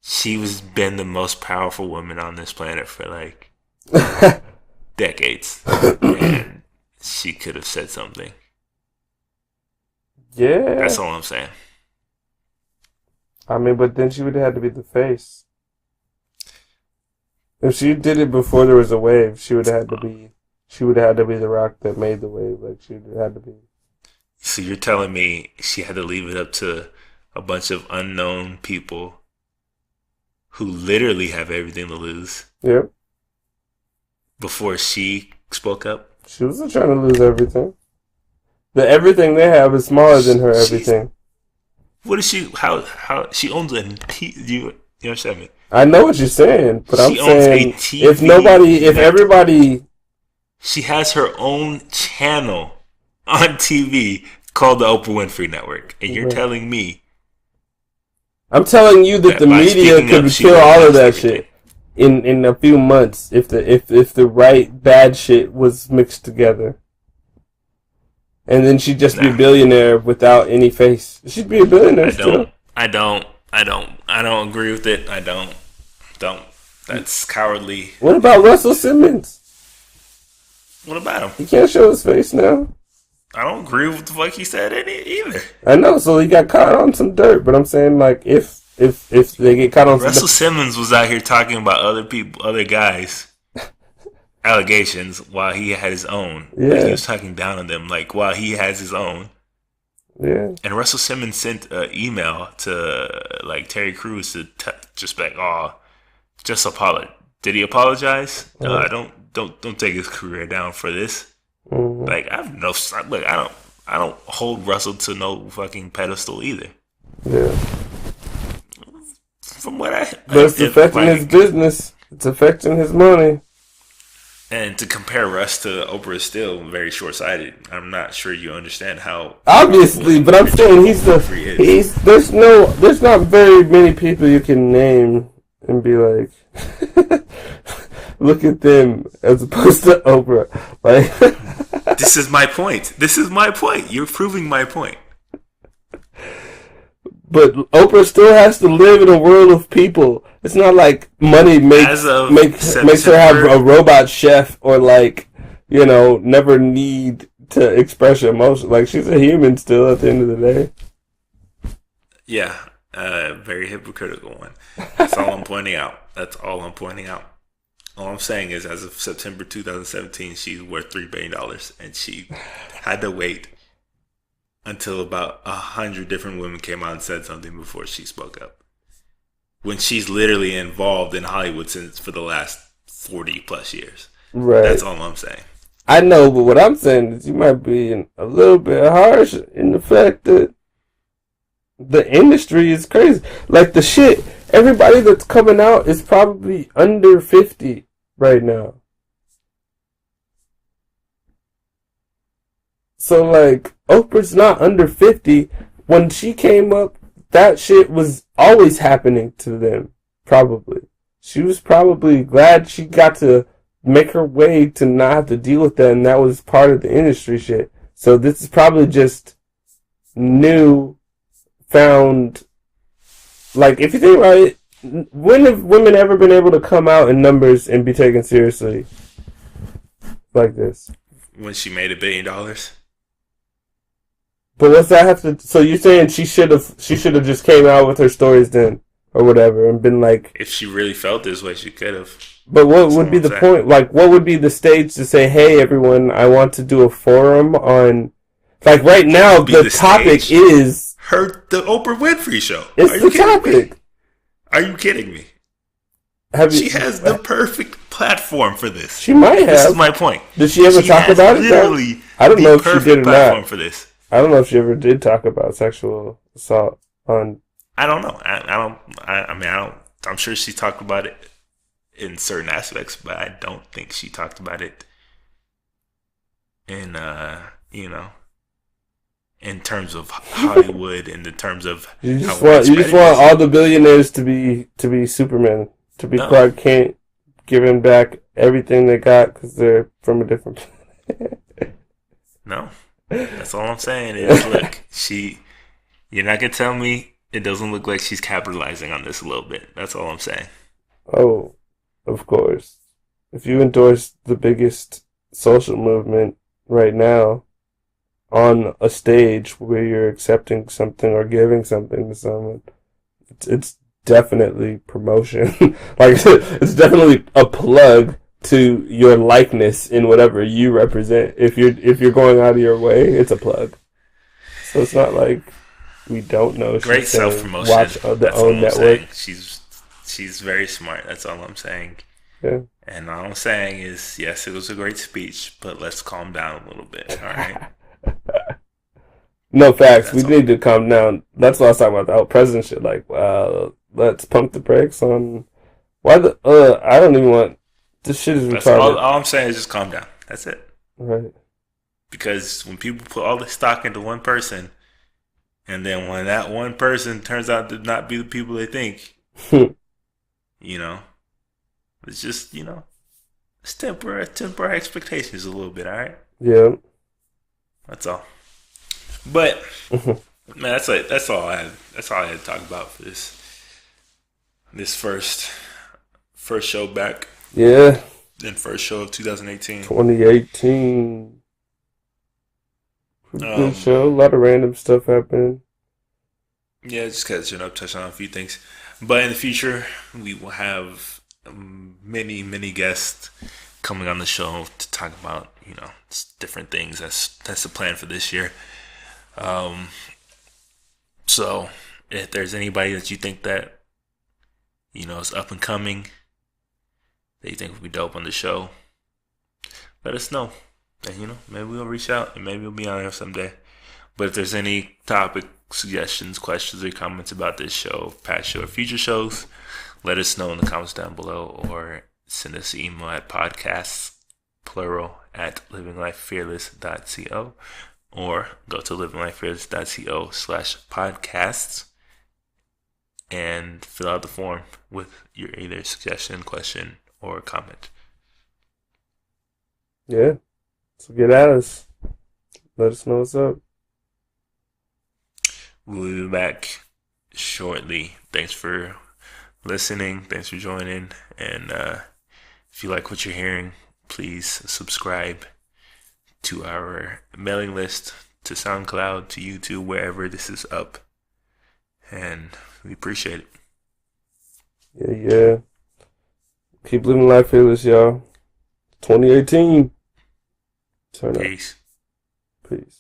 [SPEAKER 1] she was been the most powerful woman on this planet for like decades, and she could have said something.
[SPEAKER 2] Yeah.
[SPEAKER 1] That's all I'm saying.
[SPEAKER 2] I mean, but then she would have had to be the face. If she did it before there was a wave, she would have had to be. She would have had to be the rock that made the wave. Like she would have had to be.
[SPEAKER 1] So you're telling me she had to leave it up to a bunch of unknown people who literally have everything to lose.
[SPEAKER 2] Yep.
[SPEAKER 1] Before she spoke up.
[SPEAKER 2] She wasn't trying to lose everything. The everything they have is smaller than her everything.
[SPEAKER 1] What is she? How she owns a you understand me?
[SPEAKER 2] I know what you're saying, but I'm saying if everybody,
[SPEAKER 1] she has her own channel on TV called the Oprah Winfrey Network, and you're telling me.
[SPEAKER 2] I'm telling you that the media could kill all of that shit in a few months if the right bad shit was mixed together. And then she'd just be a billionaire without any face. She'd be a billionaire still.
[SPEAKER 1] I don't agree with it. I don't. That's cowardly.
[SPEAKER 2] What about Russell Simmons?
[SPEAKER 1] What about him?
[SPEAKER 2] He can't show his face now.
[SPEAKER 1] I don't agree with the fuck he said either.
[SPEAKER 2] I know, so he got caught on some dirt. But I'm saying, like, if they get caught on
[SPEAKER 1] Russell Simmons was out here talking about other guys. Allegations while he had his own.
[SPEAKER 2] Yeah.
[SPEAKER 1] Like he was talking down on them like while he has his own.
[SPEAKER 2] Yeah.
[SPEAKER 1] And Russell Simmons sent an email to like Terry Crews to just like, just apologize. Did he apologize? Don't take his career down for this.
[SPEAKER 2] Mm-hmm.
[SPEAKER 1] Like I don't hold Russell to no fucking pedestal either.
[SPEAKER 2] Yeah.
[SPEAKER 1] From what
[SPEAKER 2] but it's affecting his business. It's affecting his money.
[SPEAKER 1] And to compare Russ to Oprah is still very short-sighted. I'm not sure you understand how.
[SPEAKER 2] Obviously, but I'm saying there's not very many people you can name and be like, look at them as opposed to Oprah. Like,
[SPEAKER 1] this is my point. You're proving my point.
[SPEAKER 2] But Oprah still has to live in a world of people. It's not like money makes her have a robot chef or never need to express her emotion. Like, she's a human still at the end of the day.
[SPEAKER 1] Yeah, very hypocritical one. That's all I'm pointing out. All I'm saying is, as of September 2017, she's worth $3 billion, and she had to wait until about 100 different women came out and said something before she spoke up. When she's literally involved in Hollywood for the last 40 plus years.
[SPEAKER 2] Right.
[SPEAKER 1] That's all I'm saying.
[SPEAKER 2] I know, but what I'm saying is you might be a little bit harsh in the fact that the industry is crazy. Like, the shit, everybody that's coming out is probably under 50 right now. So, like, Oprah's not under 50. When she came up, that shit was always happening to them, probably. She was probably glad she got to make her way to not have to deal with that, and that was part of the industry shit. So this is probably just new found. Like, if you think about it, when have women ever been able to come out in numbers and be taken seriously like this?
[SPEAKER 1] When she made $1 billion.
[SPEAKER 2] But what's that have to? So you're saying she should have just came out with her stories then, or whatever, and been like,
[SPEAKER 1] if she really felt this way, she could have.
[SPEAKER 2] But what would be the point? Like, what would be the stage to say, "Hey, everyone, I want to do a forum on." Like right now, the topic is
[SPEAKER 1] the Oprah Winfrey Show.
[SPEAKER 2] It's the topic.
[SPEAKER 1] Are you kidding me? She has the perfect platform for this.
[SPEAKER 2] She might have. This
[SPEAKER 1] is my point.
[SPEAKER 2] Did she ever talk about it? Literally, I don't know if she did or not.
[SPEAKER 1] For this.
[SPEAKER 2] I don't know if she ever did talk about sexual assault on.
[SPEAKER 1] I don't know. I'm sure she talked about it in certain aspects, but I don't think she talked about it in in terms of Hollywood, in the terms of
[SPEAKER 2] you just want all the billionaires to be Superman, to be Clark Kent, giving back everything they got because they're from a different planet.
[SPEAKER 1] No. That's all I'm saying is, look, you're not going to tell me it doesn't look like she's capitalizing on this a little bit. That's all I'm saying.
[SPEAKER 2] Oh, of course. If you endorse the biggest social movement right now on a stage where you're accepting something or giving something to someone, it's definitely promotion. Like, it's definitely a plug to your likeness in whatever you represent. If you're going out of your way, it's a plug. So it's not like we don't know.
[SPEAKER 1] Great self promotion.
[SPEAKER 2] Watch the OWN network.
[SPEAKER 1] She's She's very smart. That's all I'm saying.
[SPEAKER 2] Yeah.
[SPEAKER 1] And all I'm saying is, yes, it was a great speech, but let's calm down a little bit. All right.
[SPEAKER 2] No facts. We
[SPEAKER 1] That's all.
[SPEAKER 2] need to calm down. That's what I was talking about. The whole president shit. Like, let's pump the brakes on. Why the? I don't even want. This shit is
[SPEAKER 1] That's all.
[SPEAKER 2] retarded.
[SPEAKER 1] All I'm saying is just calm down. That's it.
[SPEAKER 2] Right.
[SPEAKER 1] Because when people put all the stock into one person, and then when that one person turns out to not be the people they think, you know, it's just it's temporary expectations a little bit. All right.
[SPEAKER 2] Yeah.
[SPEAKER 1] That's all. But man, that's all I had. That's all I had to talk about for this first show back.
[SPEAKER 2] Yeah.
[SPEAKER 1] And first show of 2018.
[SPEAKER 2] 2018. Good show. A lot of random stuff happening.
[SPEAKER 1] Yeah, just catching up, touching on a few things. But in the future, we will have many guests coming on the show to talk about different things. That's the plan for this year. So if there's anybody that you think that is up and coming, that you think would be dope on the show, let us know. And maybe we'll reach out and maybe we'll be on here someday. But if there's any topic suggestions, questions, or comments about this show, past show, or future shows, let us know in the comments down below, or send us an email at podcasts, plural, at livinglifefearless.co, or go to livinglifefearless.co/podcasts and fill out the form with your either suggestion, question, or comment.
[SPEAKER 2] Yeah. So get at us. Let us know what's up.
[SPEAKER 1] We'll be back shortly. Thanks for listening. Thanks for joining. And if you like what you're hearing, please subscribe to our mailing list, to SoundCloud, to YouTube, wherever this is up. And we appreciate
[SPEAKER 2] Yeah,
[SPEAKER 1] it.
[SPEAKER 2] yeah. Keep living life fearless, y'all. 2018. Turn up.
[SPEAKER 1] Peace.
[SPEAKER 2] Peace.